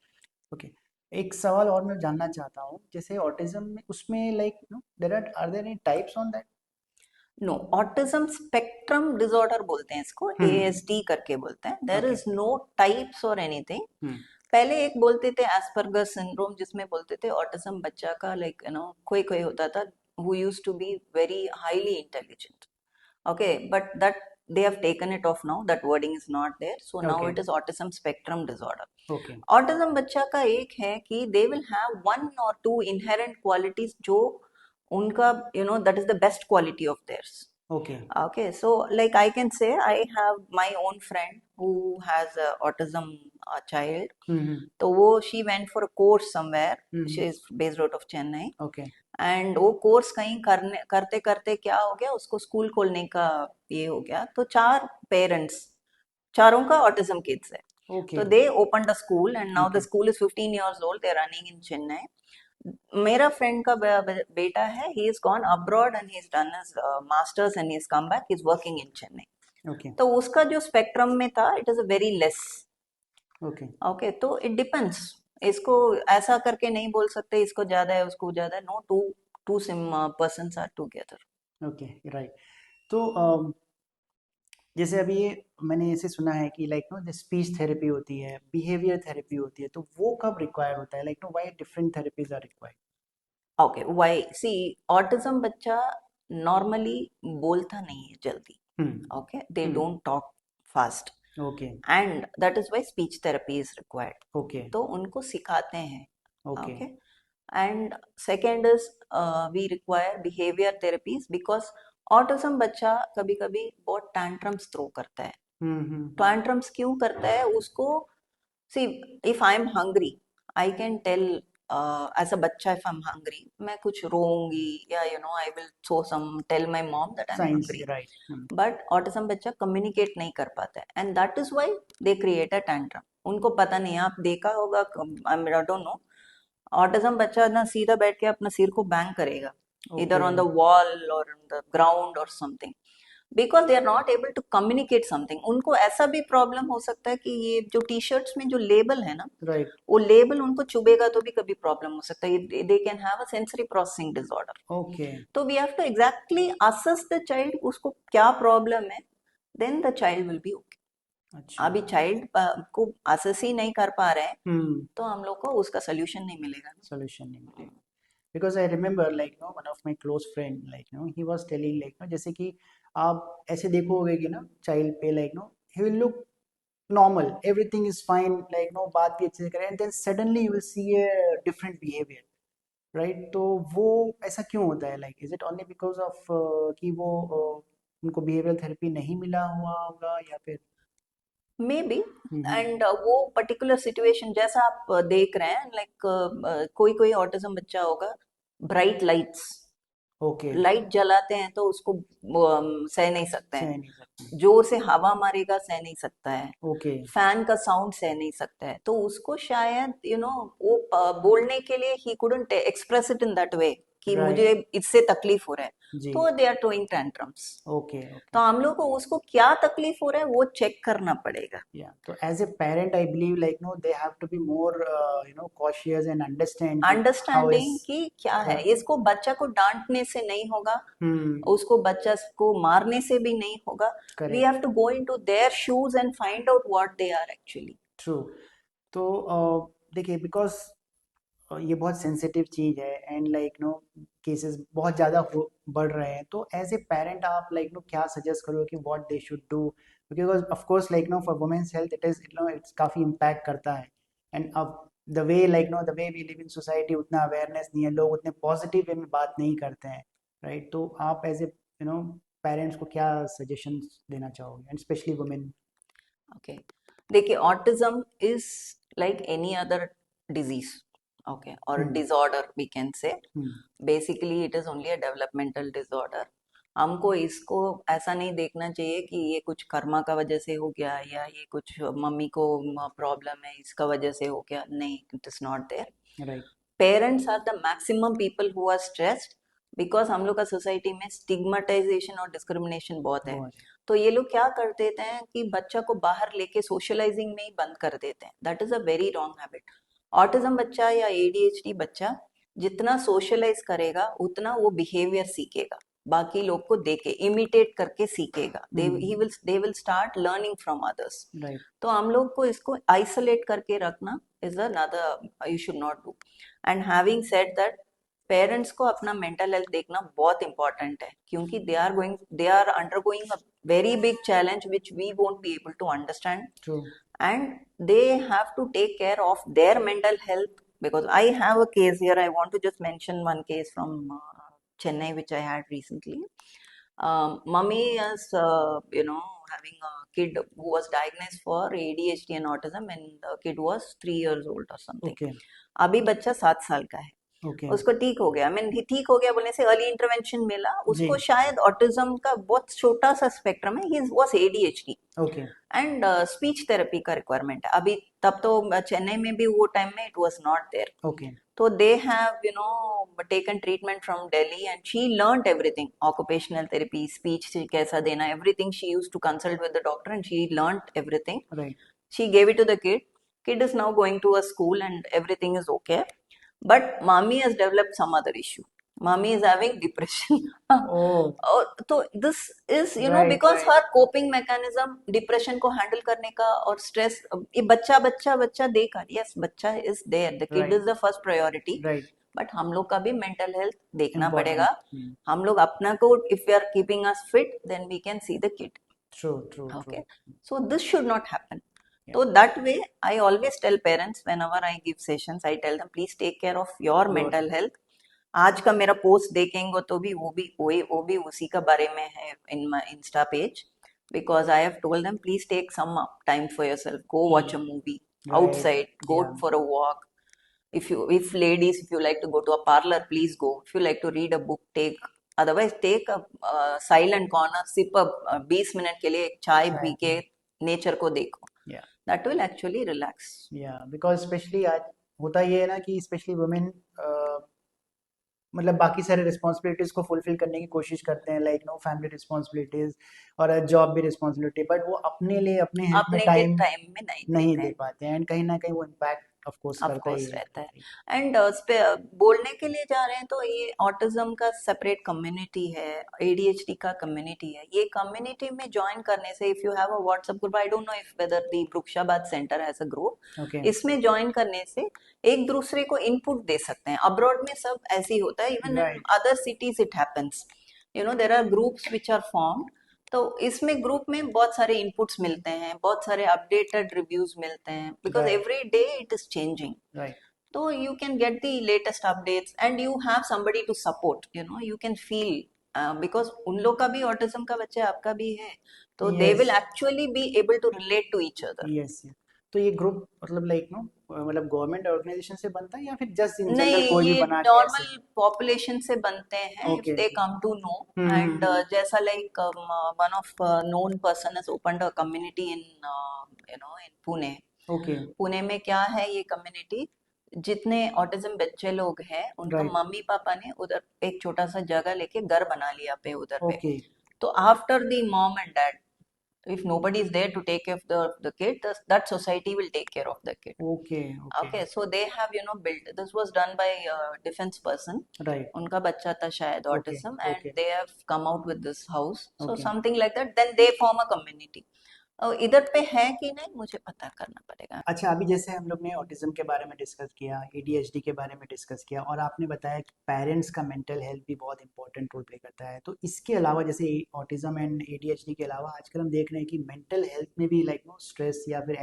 Speaker 1: Okay, एक सवाल और मैं जानना चाहता हूँ, जैसे ऑटिज्म में उसमें like know are there any types on that?
Speaker 2: No, autism spectrum disorder बोलते हैं इसको, ASD करके बोलते हैं. There
Speaker 1: okay.
Speaker 2: Is no types और एनीथिंग. पहले एक बोलते थे एस्पर्गर सिंड्रोम, जिसमें बोलते थे ऑटिज्म बच्चा का लाइक कोई कोई होता था who used to be very highly intelligent. Okay, but that they have taken it off now. That wording is not there. So now
Speaker 1: Okay.
Speaker 2: it is autism spectrum disorder.
Speaker 1: Okay.
Speaker 2: Autism बच्चा का एक है कि they will have 1 or 2 inherent qualities जो उनका that is the best quality of theirs.
Speaker 1: Okay.
Speaker 2: Okay, so like I can say I have my own friend who has autism child. तो वो she went for a course somewhere. She is based out of Chennai.
Speaker 1: Okay.
Speaker 2: And वो course कहीं करते करते क्या हो गया, उसको स्कूल खोलने का ये हो गया. तो 4 पेरेंट्स, चारों का ऑटिज्म किड्स है.
Speaker 1: ओके.
Speaker 2: तो they open the school and now the
Speaker 1: Okay.
Speaker 2: School is 15 years old. They are running in Chennai. मेरा फ्रेंड का बेटा है, he is gone abroad and he is done his masters and he is come back, he is working in Chennai.
Speaker 1: Okay.
Speaker 2: तो उसका जो spectrum में था, it is a very less.
Speaker 1: Okay.
Speaker 2: Okay, तो इट डिपेंड्स. इसको ऐसा करके नहीं बोल सकते इसको ज्यादा है उसको ज्यादा है. No, two persons are together.
Speaker 1: Okay. Right. तो जैसे अभी ये मैंने ऐसे सुना है कि लाइक नो स्पीच थेरेपी होती है, बिहेवियर थेरेपी होती है, तो वो कब रिक्वायर होता है, like know why different therapies are required?
Speaker 2: Okay, why see, autism बच्चा नॉर्मली बोलता नहीं है जल्दी.
Speaker 1: Hmm.
Speaker 2: Okay, they
Speaker 1: hmm.
Speaker 2: don't talk fast,
Speaker 1: okay.
Speaker 2: and that is why speech therapy is required.
Speaker 1: Okay.
Speaker 2: तो उनको सिखाते हैं.
Speaker 1: Okay.
Speaker 2: Okay, and second is we require behavior therapies because autism बच्चा कभी कभी बहुत tantrums throw करता है. Tantrums क्यों करता है उसको? See, if I'm hungry, I can tell as a बच्चा, if I'm hungry, मैं कुछ रोऊंगी या I will show some tell my mom that I'm
Speaker 1: science,
Speaker 2: hungry.
Speaker 1: Right.
Speaker 2: But autism बच्चा कम्युनिकेट नहीं कर पाता है, and that is why they create a tantrum. उनको पता नहीं, आप देखा होगा, आई डोंट नो, ऑटिज्म बच्चा ना सीधा बैठ के अपना सिर को बैंग करेगा इधर
Speaker 1: ओके।
Speaker 2: ऑन द वॉल और ऑन द ग्राउंड और something, because they are not able to communicate something. उनको ऐसा भी प्रॉब्लम हो सकता है कि ये जो टी शर्ट्स में जो लेबल है ना,
Speaker 1: राइट।
Speaker 2: वो लेबल उनको चुभेगा तो भी कभी प्रॉब्लम हो सकता है. They can have a sensory processing disorder.
Speaker 1: Okay.
Speaker 2: तो we have to exactly assess the child, उसको क्या प्रॉब्लम है, then the child will be okay.
Speaker 1: अच्छा।
Speaker 2: अभी चाइल्ड को असेस ही नहीं कर पा रहे हैं,
Speaker 1: हम्म।
Speaker 2: तो हम लोग को उसका सोल्यूशन नहीं मिलेगा.
Speaker 1: सोल्यूशन नहीं मिलेगा। Because I remember like know one of my close friend like know he was telling like know, जैसे कि आप ऐसे देखोगे कि ना चाइल्ड पे like know he will look normal, everything is fine, like no बात भी अच्छे से करें, and then suddenly you will see a different behavior, right? तो वो ऐसा क्यों होता है, like is it only because of कि वो उनको behavioral therapy नहीं मिला हुआ होगा या फिर?
Speaker 2: May be.
Speaker 1: हम्म।
Speaker 2: एंड वो पर्टिकुलर सिचुएशन जैसा आप देख रहे हैं, लाइक कोई कोई ऑटिज्म बच्चा होगा, ब्राइट लाइट्स,
Speaker 1: ओके।
Speaker 2: लाइट जलाते हैं तो उसको सह नहीं सकते हैं.
Speaker 1: सह नहीं सकते।
Speaker 2: जोर से हवा मारेगा सह नहीं सकता है.
Speaker 1: ओके।
Speaker 2: फैन का साउंड सह नहीं सकता है, तो उसको शायद वो बोलने के लिए he couldn't express it in that way कि मुझे
Speaker 1: राइट।
Speaker 2: इससे तकलीफ हो रहा है,
Speaker 1: जी।
Speaker 2: तो they are throwing tantrums.
Speaker 1: Okay.
Speaker 2: तो
Speaker 1: ओके।
Speaker 2: हम लोग को उसको क्या तकलीफ हो रहा है वो चेक करना पड़ेगा.
Speaker 1: Yeah, so as a parent I believe like no they have to be more cautious and understand कि how is
Speaker 2: अंडरस्टैंडिंग कि क्या है,
Speaker 1: the
Speaker 2: इसको बच्चा को डांटने से नहीं होगा,
Speaker 1: हम्म।
Speaker 2: उसको बच्चा को मारने से भी नहीं होगा. We
Speaker 1: correct.
Speaker 2: Have to go into their shoes and find out what they are actually.
Speaker 1: True. तो देखिए बिकॉज ये बहुत सेंसिटिव चीज़ है एंड लाइक नो केसेस बहुत ज़्यादा बढ़ रहे हैं, तो एज ए पेरेंट आप लाइक नो क्या सजेस्ट करोगे कि what they should do, because of course like know for womens health it is it's काफ़ी इम्पैक्ट करता है, एंड अब the way like know the way we live in society उतना awareness नहीं है, लोग उतने पॉजिटिव वे में बात नहीं करते हैं, राइट? तो आप एज ए पेरेंट्स को क्या सजेशन देना चाहोगे एंड स्पेशली वुमेन?
Speaker 2: ओके, देखिए, autism is like any other disease, okay, और
Speaker 1: hmm.
Speaker 2: Disorder we can say.
Speaker 1: Hmm.
Speaker 2: Basically it is only a developmental disorder. हमको इसको ऐसा नहीं देखना चाहिए कि ये कुछ कर्मा का वजह से हो गया या ये कुछ मम्मी को प्रॉब्लम है इसका वजह से हो गया. नहीं, it is not there.
Speaker 1: Right.
Speaker 2: Parents are the maximum people who are stressed, because हम लोग का सोसाइटी में स्टिग्मेटाइजेशन और डिस्क्रिमिनेशन बहुत है.
Speaker 1: बहुत।
Speaker 2: तो ये लोग क्या कर देते हैं कि बच्चा को बाहर लेके सोशलाइजिंग में ही बंद कर देते हैं. That is a very wrong habit. Autism बच्चा या एडीएचडी बच्चा जितना सोशलाइज करेगा उतना वो बिहेवियर सीखेगा, बाकी लोग को देखे इमिटेट करके सीखेगा. They will start learning from others.
Speaker 1: Right.
Speaker 2: तो हम लोग को इसको आइसोलेट करके रखना is another, you should not do. And having said that, parents को अपना मेंटल हेल्थ देखना बहुत इंपॉर्टेंट है, क्योंकि they are undergoing a very big challenge which we won't be able to understand.
Speaker 1: True.
Speaker 2: And they have to take care of their mental health. Because I have a case here, I want to just mention one case from Chennai which I had recently. Mummy is having a kid who was diagnosed for ADHD and autism, and the kid was 3 years old or something.
Speaker 1: Okay.
Speaker 2: अभी बच्चा 7 साल का है.
Speaker 1: Okay.
Speaker 2: उसको ठीक हो गया, ठीक हो गया बोलने से अर्ली इंटरवेंशन मिला
Speaker 1: जी।
Speaker 2: उसको, शायद ऑटिज्म का बहुत छोटा सा स्पेक्ट्रम है, he was ADHD,
Speaker 1: okay.
Speaker 2: And speech therapy का रिक्वायरमेंट है अभी. तब तो चेन्नई में भी वो टाइम में it was not there.
Speaker 1: Okay.
Speaker 2: तो they have taken treatment from Delhi, and she learned everything, occupational therapy, speech कैसा देना, everything she used to consult with the doctor, and she learned everything.
Speaker 1: Right.
Speaker 2: She gave it to the kid. Kid is now going to a school and everything is okay. But mommy has developed some other issue. mommy is having depression.
Speaker 1: Oh,
Speaker 2: तो this is
Speaker 1: right,
Speaker 2: because
Speaker 1: right,
Speaker 2: her coping mechanism depression को handle करने का और stress, ये बच्चा बच्चा बच्चा देखा, yes बच्चा is there, the kid
Speaker 1: right,
Speaker 2: is the first priority,
Speaker 1: right.
Speaker 2: But हम लोग का भी मेंटल हेल्थ देखना
Speaker 1: Important.
Speaker 2: पड़ेगा. हम लोग अपना को, if we are keeping us fit then we can see the kid.
Speaker 1: True, true,
Speaker 2: Okay,
Speaker 1: true.
Speaker 2: so this should not happen.
Speaker 1: Yeah.
Speaker 2: So that way I always tell parents whenever I give sessions, I tell them please take care of your
Speaker 1: Your,
Speaker 2: mental health. आज का मेरा post देखेंगे तो भी वो भी उसी का बारे में है in my Insta page, because I have told them please take some time for yourself, go watch a movie
Speaker 1: right.
Speaker 2: outside, go
Speaker 1: Yeah.
Speaker 2: for a walk. If ladies, if you like to go to a parlor, please go. If you like to read a book, take. Otherwise take a silent corner, sip a 20 minute के लिए एक चाय P
Speaker 1: Chai.
Speaker 2: के nature को देखो.
Speaker 1: Yeah.
Speaker 2: That will actually relax.
Speaker 1: Yeah. Because especially आज होता ये है ना कि especially women मतलब बाकी सारे रिस्पॉन्सिबिलिटीज को फुलफिल करने की कोशिश करते हैं, लाइक नो फैमिली रिस्पॉन्सिबिलिटीज और जॉब भी रिस्पॉन्सिबिलिटी, बट वो अपने लिए अपने हेल्थ में
Speaker 2: अपने के
Speaker 1: टाइम
Speaker 2: टाइम में नहीं
Speaker 1: नहीं
Speaker 2: देते
Speaker 1: दे
Speaker 2: हैं.
Speaker 1: पाते हैं, एंड कहीं ना कहीं वो इम्पैक्ट ऑफ कोर्स
Speaker 2: ऑफ
Speaker 1: करता ही
Speaker 2: कोर्स
Speaker 1: है.
Speaker 2: रहता है. एंड बोलने के लिए जा रहे हैं तो ये ऑटिज्म का सेपरेट कम्युनिटी है, एडीएचडी का कम्युनिटी है. ये कम्युनिटी में ज्वाइन करने से, if you have a WhatsApp group, I don't know if whether the वृक्षाबाद centre has a group,
Speaker 1: okay.
Speaker 2: इसमें ज्वाइन करने से एक दूसरे को इनपुट दे सकते हैं. अब्रॉड में सब ऐसे ही होता है, even in
Speaker 1: right.
Speaker 2: Other cities it happens. There are groups which are formed. तो इसमें ग्रुप में बहुत सारे इनपुट्स मिलते हैं, बहुत सारे अपडेटेड रिव्यूज मिलते हैं, because
Speaker 1: right.
Speaker 2: Every day it is changing.
Speaker 1: Right.
Speaker 2: So you can get the latest updates and you have somebody to support, you can feel, because उन लोग का भी ऑटिज्म का बच्चा है, आपका भी है, तो they
Speaker 1: yes.
Speaker 2: will actually be able to relate to each other.
Speaker 1: Yes. तो ये ग्रुप मतलब लाइक नो मतलब गवर्नमेंट ऑर्गेनाइजेशन से बनता है या फिर जस्ट इन जनरल
Speaker 2: नहीं,
Speaker 1: कोई भी
Speaker 2: ये
Speaker 1: बना के ऐसे?
Speaker 2: नॉर्मल पॉपुलेशन से बनते हैं, if
Speaker 1: okay.
Speaker 2: They come to know. And जैसा like one of known person has opened a community in in Pune.
Speaker 1: Okay.
Speaker 2: Pune में क्या है ये कम्युनिटी, जितने ऑटिज्म बच्चे लोग हैं उनका
Speaker 1: राइट.
Speaker 2: मम्मी पापा ने उधर एक छोटा सा जगह लेके घर बना लिया पे उधर पे.
Speaker 1: ओके.
Speaker 2: तो after the mom and dad, if nobody is there to take care of the kid, that society will take care of the kid.
Speaker 1: Okay. Okay.
Speaker 2: Okay, so they have built, this was done by a defense person.
Speaker 1: Right.
Speaker 2: उनका बच्चा था शायद
Speaker 1: okay.
Speaker 2: autism,
Speaker 1: okay.
Speaker 2: and they have come out with this house, so
Speaker 1: okay.
Speaker 2: something like that, then they form a community. इधर पे है कि नहीं मुझे पता करना पड़ेगा.
Speaker 1: अच्छा, अभी जैसे हम लोग ने ऑटिज्म के बारे में डिस्कस किया, एडीएचडी के बारे में डिस्कस किया, और आपने बताया कि पेरेंट्स का मेंटल हेल्थ भी बहुत इंपॉर्टेंट रोल प्ले करता है, तो इसके अलावा जैसे ऑटिज्म एंड एडीएचडी के अलावा आजकल हम देख रहे हैं कि मेंटल हेल्थ में भी लाइक नो स्ट्रेस या फिर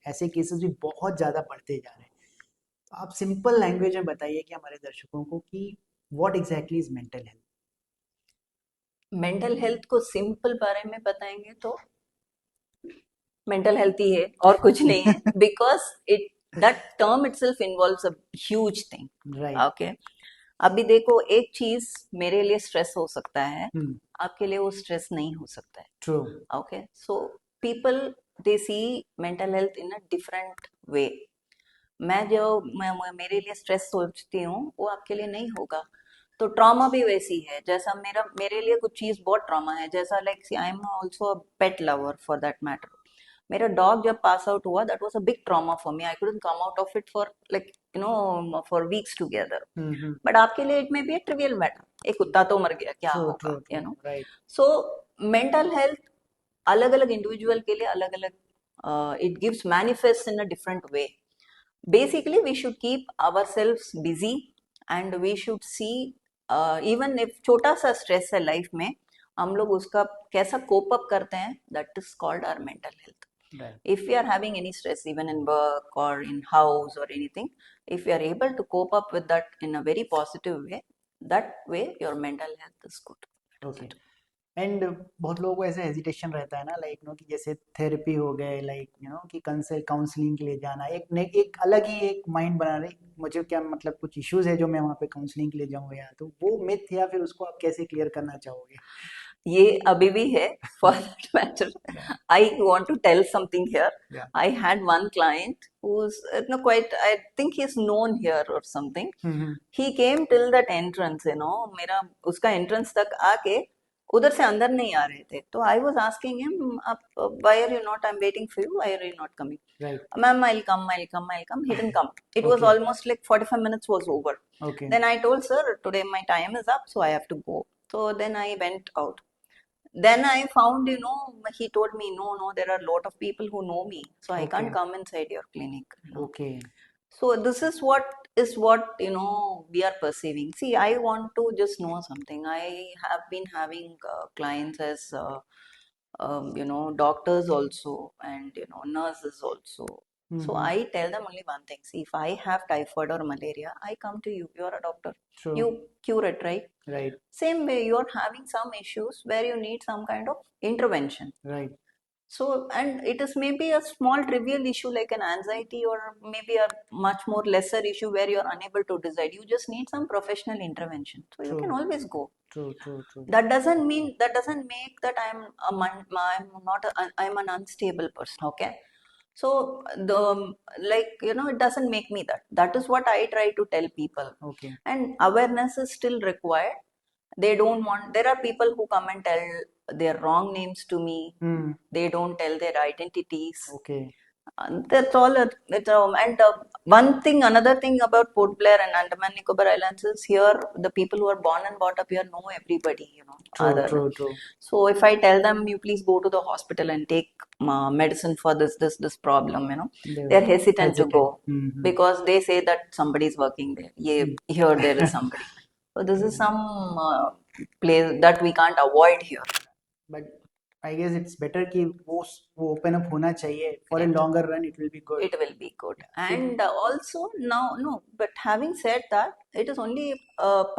Speaker 1: ऐसे केसेस भी बहुत ज़्यादा बढ़ते जा रहे हैं. तो आप सिंपल लैंग्वेज में बताइए कि हमारे दर्शकों को कि what exactly is mental health.
Speaker 2: Mental health को सिंपल बारे में बताएंगे तो मेंटल हेल्थ ही है और कुछ नहीं है, because it that term itself involves a huge thing.
Speaker 1: Right.
Speaker 2: Okay, अभी देखो एक चीज मेरे लिए स्ट्रेस हो सकता है, आपके लिए वो स्ट्रेस नहीं हो सकता है.
Speaker 1: True.
Speaker 2: Okay, so people they see mental health in a different way. मैं मेरे लिए स्ट्रेस सोचती हूँ वो आपके लिए नहीं होगा. तो ट्रॉमा भी वैसी है, जैसा मेरे लिए कुछ चीज बहुत ट्रॉमा है, जैसा like I am also a pet lover for that matter. मेरा डॉग जब पास आउट हुआ, that was a big trauma for me. I couldn't come out of it for like for weeks together. But आपके लिए it may be a trivial matter, एक कुत्ता तो मर गया, क्या होगा,
Speaker 1: राइट.
Speaker 2: सो मेंटल हेल्थ अलग अलग इंडिविजुअल के लिए अलग अलग, it gives manifest in a different way. Basically we should keep ourselves busy and we should see, even if छोटा सा स्ट्रेस है लाइफ में, हम लोग उसका कैसा कोप अप करते हैं, that is called our mental health.
Speaker 1: Right.
Speaker 2: If we are having any stress even in work or in house or anything, if we are able to cope up with that in a very positive way, that way your mental health is good.
Speaker 1: Okay. And बहुत लोगों को ऐसा hesitation रहता है ना, like no कि जैसे therapy हो गए, लाइक कि काउंसलिंग के लिए जाना, एक अलग ही एक माइंड बना रहे, मुझे क्या मतलब कुछ इश्यूज है जो मैं वहाँ पे काउंसलिंग के लिए जाऊँ, या तो वो मिथ या फिर उसको आप कैसे क्लियर करना चाहोगे?
Speaker 2: ये अभी भी है, for that matter. I want to tell something here.
Speaker 1: Yeah.
Speaker 2: I had one client who's I think he's known here or something. He came till that entrance, मेरा उसका entrance तक आके उधर से अंदर नहीं आ रहे थे, तो आई वॉज आस्किंग हिम, आप why are you not, I am waiting for you, why are you not coming?
Speaker 1: Right.
Speaker 2: Ma'am, I'll come. He didn't come. It was
Speaker 1: okay,
Speaker 2: almost like 45 minutes was over.
Speaker 1: Okay,
Speaker 2: Then I told, sir, today my time is up, so I have to go. So then I went out. Then I found, he told me, no, no, there are a lot of people who know me, so I
Speaker 1: okay,
Speaker 2: can't come inside your clinic.
Speaker 1: Okay.
Speaker 2: So this is what we are perceiving. See, I want to just know something. I have been having clients as doctors also, and nurses also. So
Speaker 1: hmm.
Speaker 2: I tell them only one thing. See, if I have typhoid or malaria, I come to you. You are a doctor.
Speaker 1: True.
Speaker 2: You cure it, right?
Speaker 1: Right,
Speaker 2: Same way, you are having some issues where you need some kind of intervention.
Speaker 1: Right,
Speaker 2: So, and it is maybe a small trivial issue like an anxiety, or maybe a much more lesser issue where you're unable to decide. You just need some professional intervention. So you
Speaker 1: true,
Speaker 2: can always go.
Speaker 1: True, true, true.
Speaker 2: That doesn't make that I'm not I'm an unstable person. Okay. So it doesn't make me that. That is what I try to tell people.
Speaker 1: Okay.
Speaker 2: And awareness is still required. They don't want, there are people who come and tell their wrong names to me.
Speaker 1: Hmm.
Speaker 2: They don't tell their identities.
Speaker 1: Okay.
Speaker 2: That's all. And another thing about Port Blair and Andaman Nicobar Islands is here, the people who are born and brought up here know everybody,
Speaker 1: true, true, true.
Speaker 2: So if I tell them, you please go to the hospital and take medicine for this problem, they're hesitant to go
Speaker 1: hmm.
Speaker 2: because they say that somebody is working there. Yeah, here there is somebody. So this is some place that we can't avoid here.
Speaker 1: But I guess it's better कि वो open up होना चाहिए for a
Speaker 2: Correct.
Speaker 1: Longer run, it will be good.
Speaker 2: It will be good. And also now, no, but having said that, it is only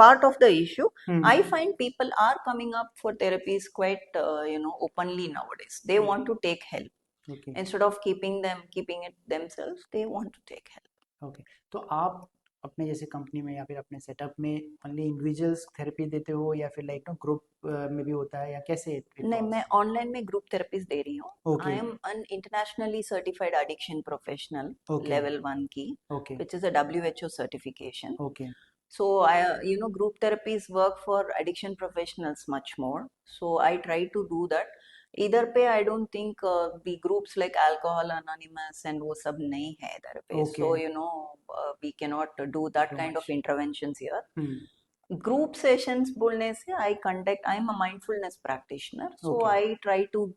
Speaker 2: part of the issue. I find people are coming up for therapies quite openly nowadays. They want to take help
Speaker 1: okay,
Speaker 2: instead of keeping it themselves. They want to take help.
Speaker 1: Okay. तो आप अपने जैसे company में या फिर अपने setup में only individuals therapy देते हो या फिर लाइक ग्रुप में भी होता है या कैसे it
Speaker 2: नहीं,
Speaker 1: works?
Speaker 2: मैं ऑनलाइन में ग्रुप थेरेपीज दे रही हूँ.
Speaker 1: Okay.
Speaker 2: I am N internationally certified addiction professional
Speaker 1: Okay.
Speaker 2: Level 1 की,
Speaker 1: Okay,
Speaker 2: which is a WHO certification.
Speaker 1: okay,
Speaker 2: So group therapies work for addiction professionals much more. So I try to do that. इधर पे I don't think the groups like Alcohol Anonymous and वो सब नहीं है इधर पे.
Speaker 1: Okay.
Speaker 2: So we cannot do that
Speaker 1: Too
Speaker 2: kind
Speaker 1: much.
Speaker 2: of interventions here.
Speaker 1: Hmm.
Speaker 2: Group sessions बोलने से I'm a mindfulness practitioner. So
Speaker 1: Okay.
Speaker 2: I try to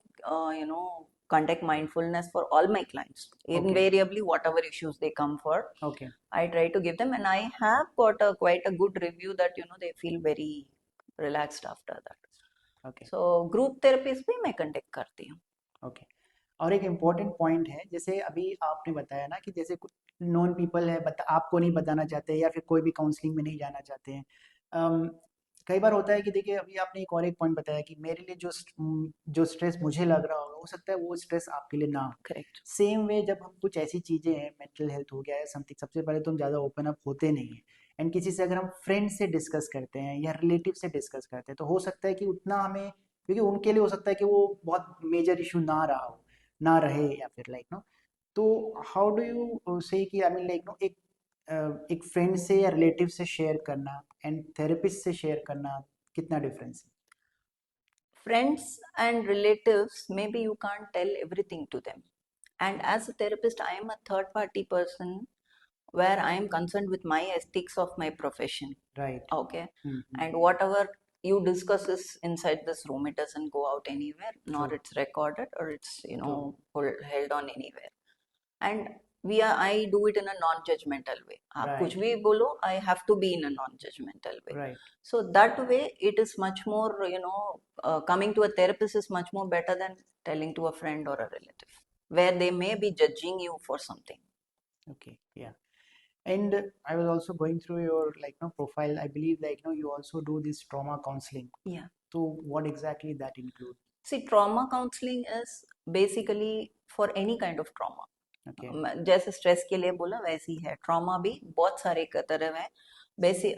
Speaker 2: conduct mindfulness for all my clients.
Speaker 1: Okay.
Speaker 2: Invariably, whatever issues they come for,
Speaker 1: Okay,
Speaker 2: I try to give them, and I have got quite a good review that they feel very relaxed after that.
Speaker 1: okay,
Speaker 2: So group therapies भी मैं conduct करती हूँ.
Speaker 1: okay. और एक important point है, जैसे अभी आपने बताया ना कि जैसे कुछ नॉन पीपल है आपको नहीं बताना चाहते या फिर कोई भी काउंसलिंग में नहीं जाना चाहते हैं। कई बार होता है कि देखिए अभी आपने एक और एक पॉइंट बताया कि मेरे लिए जो स्ट्रेस मुझे लग रहा होगा हो सकता है वो स्ट्रेस आपके लिए ना हो।
Speaker 2: Correct.
Speaker 1: सेम वे जब हम कुछ ऐसी चीज़ें हैं, मेंटल हेल्थ हो गया है समथिंग, सबसे पहले तो हम ज़्यादा ओपन अप होते नहीं हैं। एंड किसी से अगर हम फ्रेंड से डिस्कस करते हैं या रिलेटिव से डिस्कस करते हैं तो हो सकता है कि उतना हमें, क्योंकि उनके लिए हो सकता है कि वो बहुत मेजर इशू ना रहा हो, ना रहे, या फिर लाइक नो, तो हाउ डू यू से कि आई मीन लाइक नो एक फ्रेंड से या रिलेटिव से शेयर करना एंड थेरेपिस्ट से शेयर करना कितना डिफरेंस है?
Speaker 2: Friends and relatives, maybe you can't tell everything to them. And as a therapist, I am a third party person where I am concerned with my ethics of my profession.
Speaker 1: Right.
Speaker 2: Okay. And whatever you discuss is inside this room, it doesn't go out anywhere, nor
Speaker 1: True.
Speaker 2: it's recorded or it's
Speaker 1: True.
Speaker 2: held on anywhere. And I do it in a non-judgmental way. आप
Speaker 1: Right.
Speaker 2: कुछ भी बोलो, I have to be in a non-judgmental way.
Speaker 1: Right.
Speaker 2: So that way it is much more, coming to a therapist is much more better than telling to a friend or a relative, where they may be judging you for something.
Speaker 1: Okay, yeah. And I was also going through your profile. I believe you also do this trauma counseling.
Speaker 2: Yeah.
Speaker 1: So what exactly that include?
Speaker 2: See, trauma counseling is basically for any kind of trauma.
Speaker 1: Okay.
Speaker 2: जैसे stress के लिए बोला वैसे ही है, trauma भी बहुत सारे तरह है. Basic,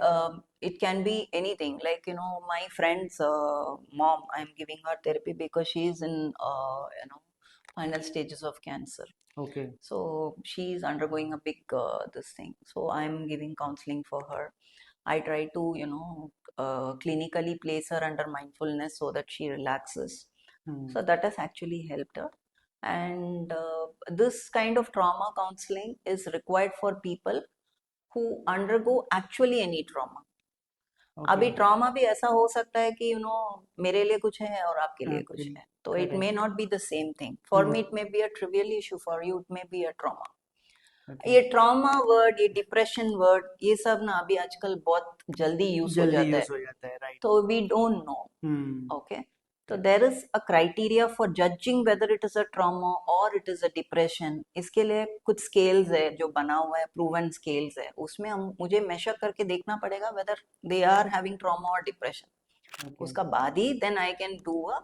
Speaker 2: it can be anything. Like my friend's mom, I'm giving her therapy because she is in final stages of cancer.
Speaker 1: Okay.
Speaker 2: So she's undergoing a big this thing. So I'm giving counseling for her. I try to clinically place her under mindfulness so that she relaxes.
Speaker 1: Hmm.
Speaker 2: So that has actually helped her. And this kind of trauma counseling is required for people who undergo actually any trauma.
Speaker 1: Okay.
Speaker 2: अभी trauma भी ऐसा हो सकता है कि मेरे लिए कुछ है और आपके लिए
Speaker 1: आपके
Speaker 2: कुछ
Speaker 1: लिए
Speaker 2: है, तो it may
Speaker 1: correct.
Speaker 2: Not be the same thing. For me it may be a trivial issue, for you it may be a trauma.
Speaker 1: Okay.
Speaker 2: ये ट्रॉमा वर्ड, ये डिप्रेशन वर्ड, ये सब ना अभी आजकल बहुत जल्दी यूज हो
Speaker 1: जल्दी
Speaker 2: जाता है,
Speaker 1: यूज हो जाता है, राइट.
Speaker 2: तो we don't know.
Speaker 1: Hmm.
Speaker 2: Okay. So there is a criteria for judging whether it is a trauma or it is a depression. इसके लिए कुछ scales है जो बना हुआ है, proven scales है, उसमें हम मुझे measure करके देखना पड़ेगा whether they are having trauma or depression.
Speaker 1: Okay.
Speaker 2: उसका बाद ही then I can do a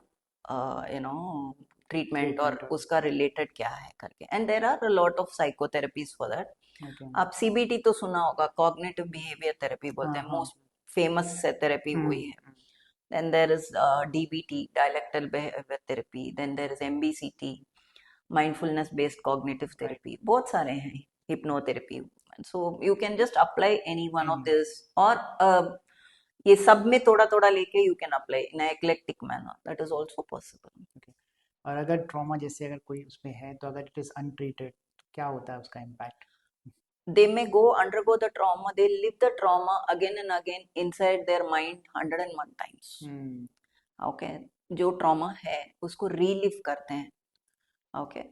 Speaker 2: treatment और
Speaker 1: ट्रीटमेंट.
Speaker 2: उसका related क्या है करके. And there are a lot of psychotherapies for that.
Speaker 1: Okay.
Speaker 2: आप CBT तो सुना होगा, cognitive behavior therapy बोलते
Speaker 1: हाँ
Speaker 2: हैं,
Speaker 1: हाँ.
Speaker 2: most famous therapy वही है.
Speaker 1: हम्म.
Speaker 2: Then there is DBT, dialectal behavior therapy. Then there is MBCT, mindfulness based cognitive
Speaker 1: right.
Speaker 2: therapy. बहुत सारे हैं, hypnotherapy. So you can just apply any one of
Speaker 1: any.
Speaker 2: this, और ये सब में थोड़ा थोड़ा लेके you can apply in a eclectic manner. That is also possible.
Speaker 1: Okay. और अगर ट्रॉमा जैसे अगर कोई उसमें है तो अगर इट इज अनट्रीटेड तो क्या होता है उसका impact?
Speaker 2: They may undergo the trauma, they live the trauma again and again inside their mind 101 times.
Speaker 1: Hmm.
Speaker 2: Okay, जो trauma है उसको relive करते हैं. Okay,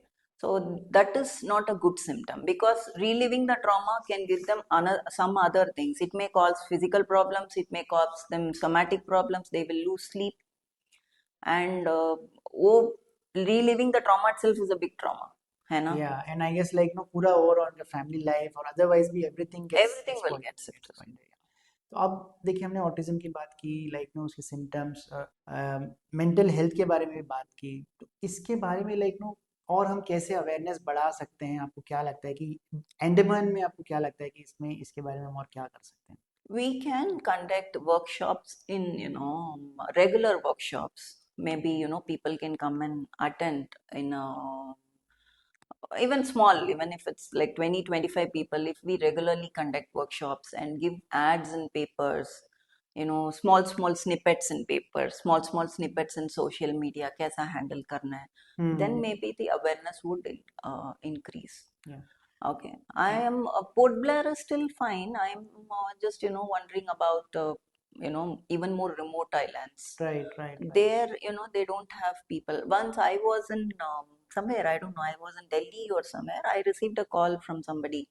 Speaker 2: so that is not a good symptom, because reliving the trauma can give them some other things. It may cause physical problems, it may cause them somatic problems, they will lose sleep, and वो reliving the trauma itself is a big trauma, है ना?
Speaker 1: Yeah, and I guess like no पूरा overall the family life or otherwise भी everything gets
Speaker 2: Everything will
Speaker 1: spoiled.
Speaker 2: get
Speaker 1: Gets
Speaker 2: suppressed.
Speaker 1: spoiled. तो अब देखिए हमने autism की बात की, लाइक नो उसके सिम्टम्स, मेंटल हेल्थ के बारे में भी बात की, तो इसके बारे में लाइक नो और हम कैसे अवेयरनेस बढ़ा सकते हैं? आपको क्या लगता है कि अंडमान में आपको क्या लगता है कि इसमें इसके बारे में हम और क्या कर सकते हैं?
Speaker 2: We can conduct workshops in, regular workshops. Maybe, people can come and attend in a, even small, even if it's like 20, 25 people, if we regularly conduct workshops and give ads in papers, small, small snippets in papers, small, small snippets in social media, kaisa handle karna hai, then maybe the awareness would increase.
Speaker 1: Yeah.
Speaker 2: Okay, I am Port Blair is still fine. I'm just wondering about even more remote islands.
Speaker 1: Right, right, right.
Speaker 2: There, they don't have people. Once I was in somewhere, I don't know, I was in Delhi or somewhere. I received a call from somebody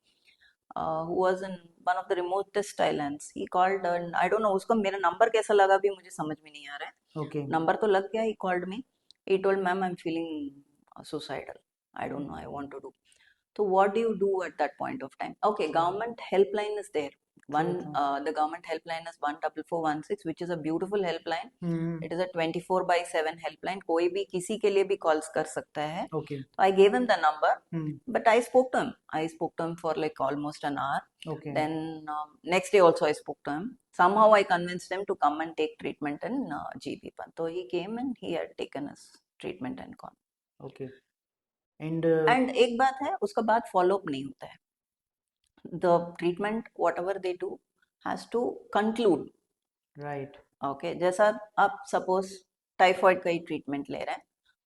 Speaker 2: who was in one of the remotest islands. He called, and I don't know, उसको मेरा number कैसा लगा भी मुझे समझ में नहीं आ रहा है.
Speaker 1: Okay.
Speaker 2: Number तो लग गया. He called me. He told, "Ma'am, I'm feeling suicidal. I don't know. I want to do." So what do you do at that point of time? Okay, government helpline is there. The government helpline is 14416, which is a beautiful helpline. It is a 24/7 helpline. कोई भी किसी के लिए भी calls कर सकता है.
Speaker 1: Okay.
Speaker 2: So I gave him the number, but I spoke to him. I spoke to him for like almost an hour.
Speaker 1: Okay.
Speaker 2: Then next day also I spoke to him. Somehow I convinced him to come and take treatment in GB Pan. So he came and he had taken his treatment and gone.
Speaker 1: Okay. And
Speaker 2: And एक बात है, उसका बाद follow up नहीं होता है. The treatment, whatever they do, has to conclude.
Speaker 1: right.
Speaker 2: Okay, जैसा आप suppose टाइफॉइड का ही ट्रीटमेंट ले रहे हैं,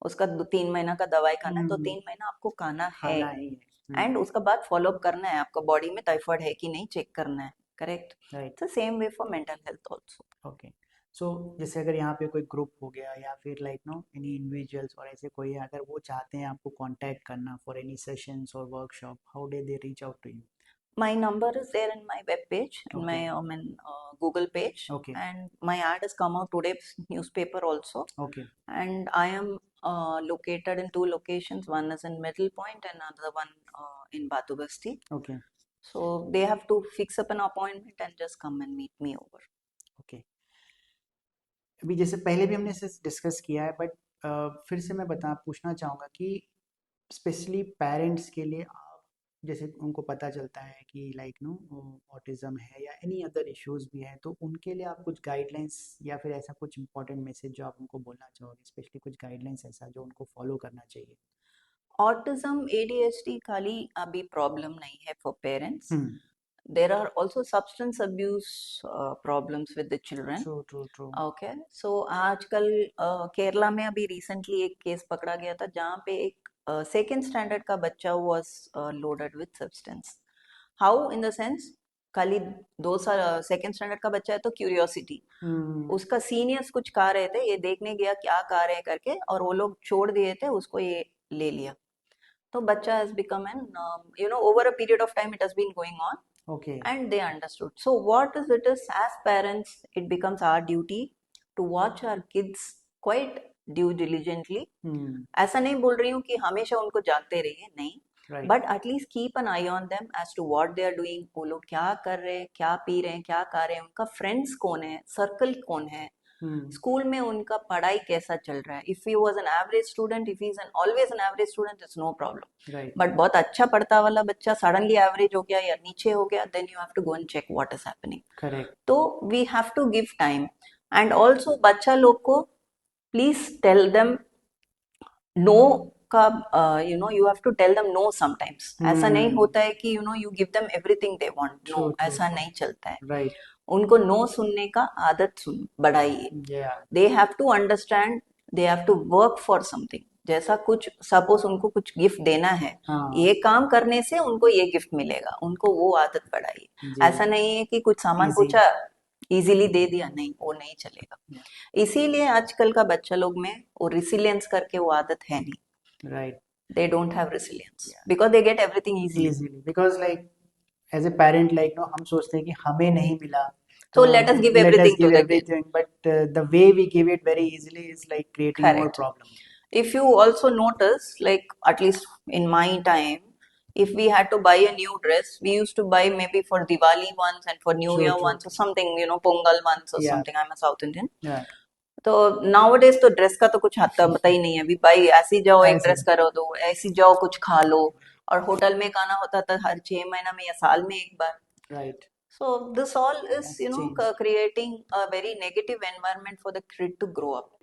Speaker 2: उसका 3 महीना का दवाई खाना है, तो 3 महीना आपको खाना है,
Speaker 1: खाना ही है.
Speaker 2: एंड उसका बाद फॉलो अप करना है, आपका बॉडी में टाइफॉइड है कि नहीं चेक करना है. Correct.
Speaker 1: Right.
Speaker 2: It's the same way for mental health also.
Speaker 1: Okay. So जैसे अगर यहाँ पे कोई ग्रुप हो गया या फिर लाइक नो एनी इंडिविजुअल्स और ऐसे कोई है, अगर वो चाहते हैं आपको कांटेक्ट करना फॉर एनी सेशंस और workshop, how do they reach out to you?
Speaker 2: My number is there in my web page, in
Speaker 1: Okay.
Speaker 2: my Google page.
Speaker 1: Okay.
Speaker 2: And my ad has come out today's newspaper also.
Speaker 1: Okay.
Speaker 2: And I am located in 2 locations. One is in Middle Point and another one in Batu Basti.
Speaker 1: Okay.
Speaker 2: So they have to fix up an appointment and just come and meet me over.
Speaker 1: Okay. अभी जैसे पहले भी हमने इसे discuss किया है, but फिर से मैं पूछना चाहूँगा कि स्पेशली पेरेंट्स के लिए जैसे उनको पता चलता है कि लाइक नो ऑटिज्म है या एनी अदर इश्यूज भी है, तो उनके लिए आप कुछ गाइडलाइंस या फिर ऐसा कुछ इंपॉर्टेंट मैसेज जो आप उनको बोलना चाहोगे, स्पेशली कुछ गाइडलाइंस ऐसा जो उनको फॉलो करना चाहिए?
Speaker 2: ऑटिज्म ADHD खाली अभी प्रॉब्लम नहीं है for parents. there are also substance abuse problems with the children.
Speaker 1: True true true
Speaker 2: okay, so आजकल केरला में अभी रिसेंटली एक केस पकड़ा गया था जहाँ पे एक सेकेंड स्टैंडर्ड का बच्चा was loaded with substance. How in the sense, खाली 2 साल सेकेंड स्टैंडर्ड का बच्चा है तो क्यूरियोसिटी, उसका सीनियर्स कुछ खा रहे थे, ये देखने गया क्या खा रहे हैं करके, और वो लोग छोड़ दिए थे उसको, ये ले लिया। तो बच्चा has become an over a period of time it has been going on,
Speaker 1: okay
Speaker 2: and they understood. So what is it is, as parents it becomes our duty to watch our kids quite due diligently. ऐसा नहीं बोल रही हूँ कि हमेशा उनको जागते रहिए, नहीं,
Speaker 1: right
Speaker 2: but at least keep an eye on them as to what they are doing, वो लोग क्या कर रहे हैं, क्या पी रहे हैं, क्या खा रहे हैं, उनका फ्रेंड्स कौन है, सर्कल कौन है, स्कूल में उनका पढ़ाई कैसा चल रहा है। If he was an average student, if he is an always an average student, it's no problem.
Speaker 1: Right
Speaker 2: but बहुत अच्छा पढ़ता वाला बच्चा सडनली एवरेज हो गया या नीचे हो गया, then you have to go and check what is happening.
Speaker 1: Correct
Speaker 2: तो we have to give time, and also बच्चा लोग को प्लीज टेल देम नो का, you have to tell them no sometimes. ऐसा नहीं होता है कि you give them everything they want,
Speaker 1: true
Speaker 2: no,
Speaker 1: true
Speaker 2: ऐसा नहीं चलता है।
Speaker 1: राइट
Speaker 2: उनको नो सुनने का आदत सुन बढ़ाइए।
Speaker 1: या
Speaker 2: they have to understand, they have to work for something. जैसा कुछ सपोज उनको कुछ गिफ्ट देना है,
Speaker 1: हाँ
Speaker 2: ये काम करने से उनको ये गिफ्ट मिलेगा, उनको वो आदत बढ़ाइए।
Speaker 1: जी
Speaker 2: ऐसा नहीं है कि कुछ सामान
Speaker 1: इजी
Speaker 2: पूछा इजीली दे दिया, नहीं, वो नहीं चलेगा। इसीलिए आजकल का बच्चा लोग में वो रिसिलियंस करके वो आदत है नहीं।
Speaker 1: Right
Speaker 2: they don't have resilience because they get everything easily.
Speaker 1: Easily because like as a parent like know हम सोचते हैं कि हमें नहीं मिला
Speaker 2: So
Speaker 1: तो
Speaker 2: let us give
Speaker 1: let us
Speaker 2: everything to
Speaker 1: give
Speaker 2: the kid.
Speaker 1: Everything but the way we give it very easily is like creating more
Speaker 2: Correct.
Speaker 1: Problem
Speaker 2: If you also notice, like at least in my time, if we had to buy a new dress, we used to buy maybe for Diwali once and for New
Speaker 1: true
Speaker 2: Year
Speaker 1: true
Speaker 2: once or something, Pongal once or
Speaker 1: या
Speaker 2: something. I'm a South Indian.
Speaker 1: या
Speaker 2: तो nowadays तो dress का तो कुछ आता पता ही नहीं है। अभी भाई ऐसी जाओ एक
Speaker 1: ऐसे
Speaker 2: ड्रेस करो दो, ऐसी जाओ कुछ खा लो, और होटल में खाना होता था हर 6 महीना में या साल में एक बार।
Speaker 1: Right
Speaker 2: So this all is,
Speaker 1: has changed
Speaker 2: creating a very negative environment for the kid to grow up.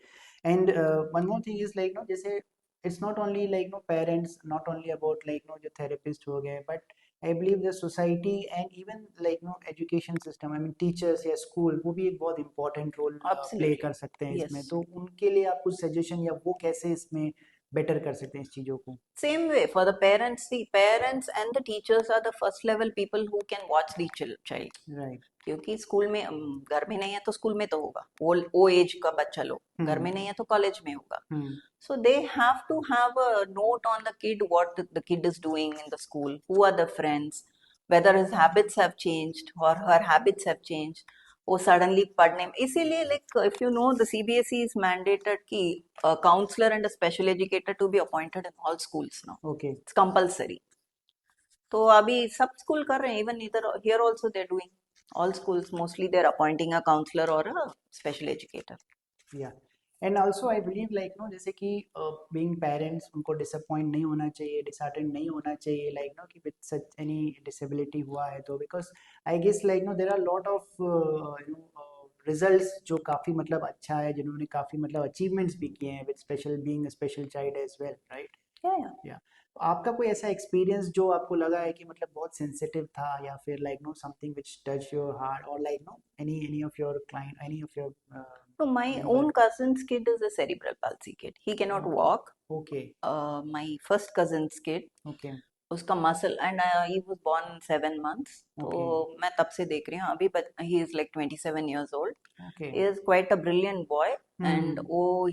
Speaker 1: and one more thing is like no जैसे it's not only like no parents not only about like no जो therapist हो गए but I believe the society and even like no education system I mean teachers या school वो भी एक बहुत important role play
Speaker 2: Absolutely.
Speaker 1: कर सकते हैं इसमें
Speaker 2: Yes.
Speaker 1: तो उनके लिए आप कुछ suggestion या वो कैसे इसमें better कर सकते हैं इस चीज़ों को
Speaker 2: Same way for the parents, the parents and the teachers are the first level people who can watch the child.
Speaker 1: right
Speaker 2: क्योंकि स्कूल में घर में नहीं है तो स्कूल में तो होगा, वो एज का बच्चा लोग घर में नहीं है तो कॉलेज में होगा। So they have to have a note on the kid, what the kid is doing in the school, who are the friends, whether his habits have changed or her habits have changed. वो suddenly पढ़ने में, इसीलिए like if you know the CBSE is mandated कि counsellor and special educator to be appointed in all schools now,
Speaker 1: okay
Speaker 2: it's compulsory. तो अभी सब school कर रहे हैं, इवन इधर here also they are doing, all schools mostly they're appointing a counselor or a special educator.
Speaker 1: yeah and also I believe like no जैसे कि being parents उनको disappoint नहीं होना चाहिए disheartened नहीं होना चाहिए like no कि with such any disability हुआ है तो because I guess like no there are lot of results जो काफ़ी मतलब अच्छा है जिन्होंने काफ़ी मतलब achievements भी किए हैं with special being a special child as well right
Speaker 2: Yeah.
Speaker 1: आपका कोई ऐसा एक्सपीरियंस जो आपको लगा है कि मतलब बहुत सेंसिटिव था या फिर like no something which touch your heart और like no any of your client any of your
Speaker 2: So my own cousin's kid is a cerebral palsy kid. He cannot walk.
Speaker 1: Okay
Speaker 2: My first cousin's kid,
Speaker 1: okay
Speaker 2: उसका muscle, and he was born 7 months. तो मैं तब से देख रही हूँ अभी, but he is like 27 years old.
Speaker 1: Okay
Speaker 2: He is quite a brilliant boy, and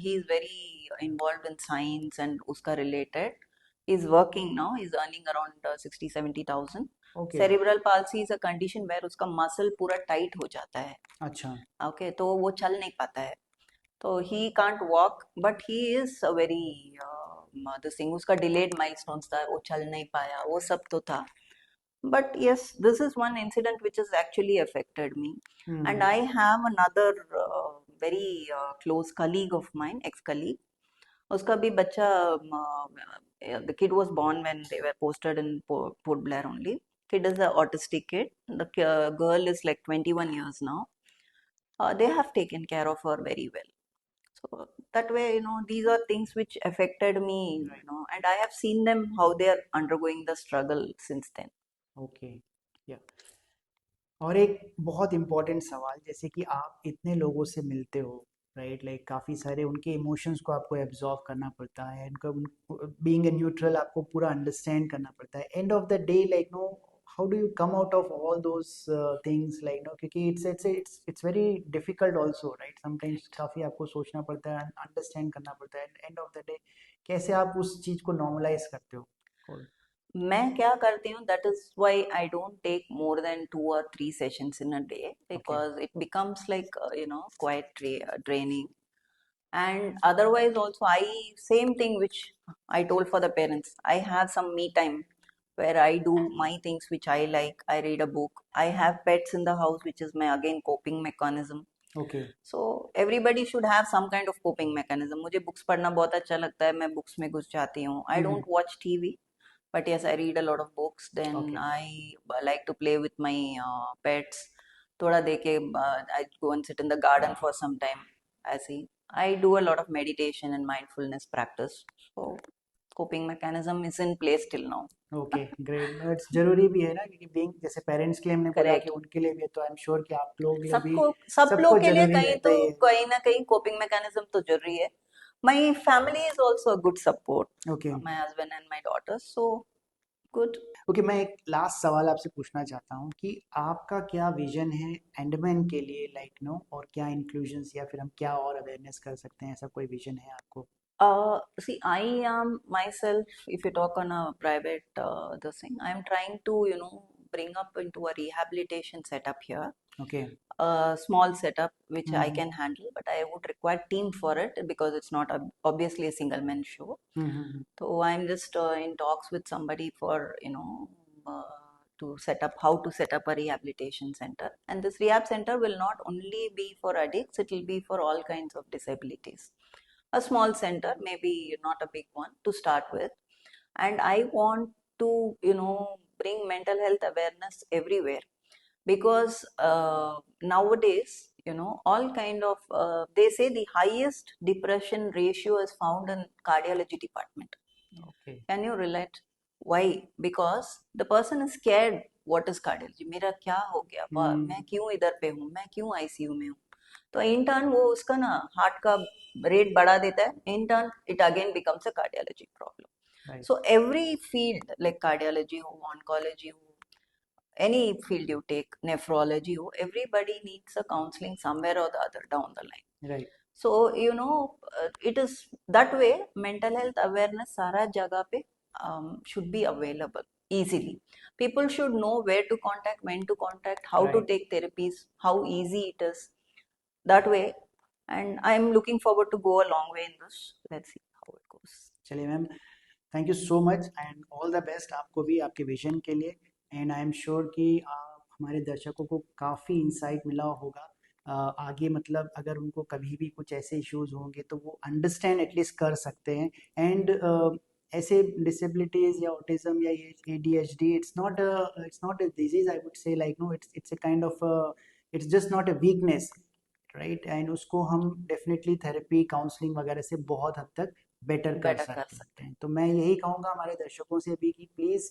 Speaker 2: he is very involved in science and उसका related. He's working now. He's earning around 60-70,000.
Speaker 1: Okay
Speaker 2: Cerebral palsy is a condition where उसका muscle पूरा tight हो जाता है।
Speaker 1: अच्छा
Speaker 2: okay, तो वो चल नहीं पाता है। तो he can't walk, but he is a very this thing, उसका डिलेड माइलस्टोन्स था, वो चल नहीं पाया, वो सब तो था। But yes, this is one incident which has actually affected me. And I have another very close colleague of mine, ex-colleague. उसका भी बच्चा, the kid was born when they were posted in Port Blair only. Kid is an autistic kid. The girl is like 21 years now. They have taken care of her very well. So that way, these are things which affected me, and I have seen them how they are undergoing the struggle since then.
Speaker 1: okay yeah और एक बहुत important सवाल, जैसे कि आप इतने लोगों से मिलते हो, राइट, लाइक काफ़ी सारे उनके इमोशंस को आपको एब्जॉर्व करना पड़ता है, उनका बीइंग ए न्यूट्रल आपको पूरा अंडरस्टैंड करना पड़ता है, end of the day like no how do you come out of all those things, like no, क्योंकि it's very difficult also, right, sometimes काफ़ी आपको सोचना पड़ता है, अंडरस्टैंड करना पड़ता है, एंड ऑफ द डे कैसे आप उस चीज़ को नॉर्मलाइज करते हो?
Speaker 2: मैं क्या करती हूँ, that is why I don't take more than 2 or 3 sessions in a day,
Speaker 1: okay.
Speaker 2: because it becomes like quite draining. And otherwise also, I same thing which I told for the parents, I have some me time where I do my things which I like. I read a book. I have pets in the house, which is my again coping mechanism.
Speaker 1: Okay.
Speaker 2: So everybody should have some kind of coping mechanism. मुझे books पढ़ना बहुत अच्छा लगता है, मैं books में घुस जाती हूँ. I
Speaker 1: hmm.
Speaker 2: don't watch TV, but yes, I read a lot of books. Then
Speaker 1: okay.
Speaker 2: I like to play with my pets. थोड़ा देखे, I go and sit in the garden for some time. ऐसे ही. I do a lot of meditation and mindfulness practice. So coping mechanism is in place till now.
Speaker 1: Okay, great. It's जरूरी भी है ना, क्योंकि being जैसे parents के लिए हमने बोला कि
Speaker 2: Correct.
Speaker 1: उनके लिए भी है, तो आई एम श्योर कि आप लोगों के लिए भी
Speaker 2: सबको, सब
Speaker 1: सबको
Speaker 2: लोग के लिए
Speaker 1: जरूरी
Speaker 2: कहीं
Speaker 1: रहता
Speaker 2: तो
Speaker 1: ही है।
Speaker 2: कहीं ना कहीं coping mechanism तो जरूरी है. My family is also a good support.
Speaker 1: Okay.
Speaker 2: My husband and my daughters. So good.
Speaker 1: Okay, मैं एक लास्ट सवाल आपसे पूछना चाहता हूँ कि आपका क्या विजन है एंडमैन के लिए, लाइक नो, और क्या इंक्लूजन्स या फिर हम क्या और अवेयरनेस कर सकते हैं, ऐसा कोई विजन है आपको?
Speaker 2: See, I am myself, if you talk on a private this thing, I am trying to, bring up into a rehabilitation setup here.
Speaker 1: Okay.
Speaker 2: A small setup which I
Speaker 1: hmm.
Speaker 2: can handle, but I would require team for it because it's not obviously a single man show. So I'm just in talks with somebody for, to set up how to set up a rehabilitation center. And this rehab center will not only be for addicts, it will be for all kinds of disabilities. A small center, maybe not a big one to start with. And I want to, bring mental health awareness everywhere, because nowadays, all kind of they say the highest depression ratio is found in cardiology department.
Speaker 1: Okay.
Speaker 2: Can you relate? Why? Because the person is scared. What is cardiology? मेरा क्या हो गया? मैं क्यों इधर पे हूँ? मैं क्यों आईसीयू में हूँ? तो इन टर्न वो उसका ना हार्ट का रेट बढ़ा देता है. In turn it again becomes a cardiology problem.
Speaker 1: Right.
Speaker 2: So every field like cardiology ho, oncology ho, any field you take, nephrology ho, everybody needs a counseling somewhere or the other down the line.
Speaker 1: Right.
Speaker 2: So it is that way. Mental health awareness सारा जगह पे should be available easily. People should know where to contact, when to contact, how to
Speaker 1: right.
Speaker 2: take therapies, how easy it is. That way, and I am looking forward to go a long way in this. Let's see how it goes.
Speaker 1: चलिए ma'am, thank you so much and all the best आपको भी आपके vision के लिए, and I am sure कि हमारे दर्शकों को काफ़ी इंसाइट मिला होगा। आगे मतलब अगर उनको कभी भी कुछ ऐसे इश्यूज होंगे तो वो अंडरस्टैंड एटलीस्ट कर सकते हैं, एंड ऐसे डिसेबिलिटीज या ऑटिज्म या ADHD, it's not a disease, I would say, like know, it's a kind of, it's just not a weakness, right, and उसको हम डेफिनेटली थेरेपी काउंसलिंग वगैरह से बहुत हद तक बेटर कर
Speaker 2: बेटर कर
Speaker 1: सकते
Speaker 2: सकते
Speaker 1: हैं। तो मैं यही कहूँगा हमारे दर्शकों से भी कि प्लीज़,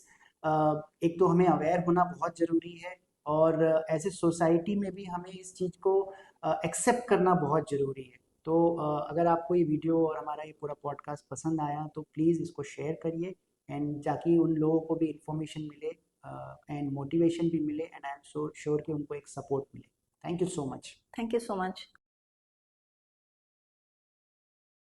Speaker 1: एक तो हमें अवेयर होना बहुत ज़रूरी है, और एज ए सोसाइटी में भी हमें इस चीज़ को एक्सेप्ट करना बहुत ज़रूरी है। तो अगर आपको ये वीडियो और हमारा ये पूरा पॉडकास्ट पसंद आया तो प्लीज़ इसको शेयर करिए, एंड ताकि उन लोगों को भी इंफॉर्मेशन मिले एंड मोटिवेशन भी मिले, and I am so sure कि उनको एक सपोर्ट मिले। Thank you so much.
Speaker 2: Thank you so much.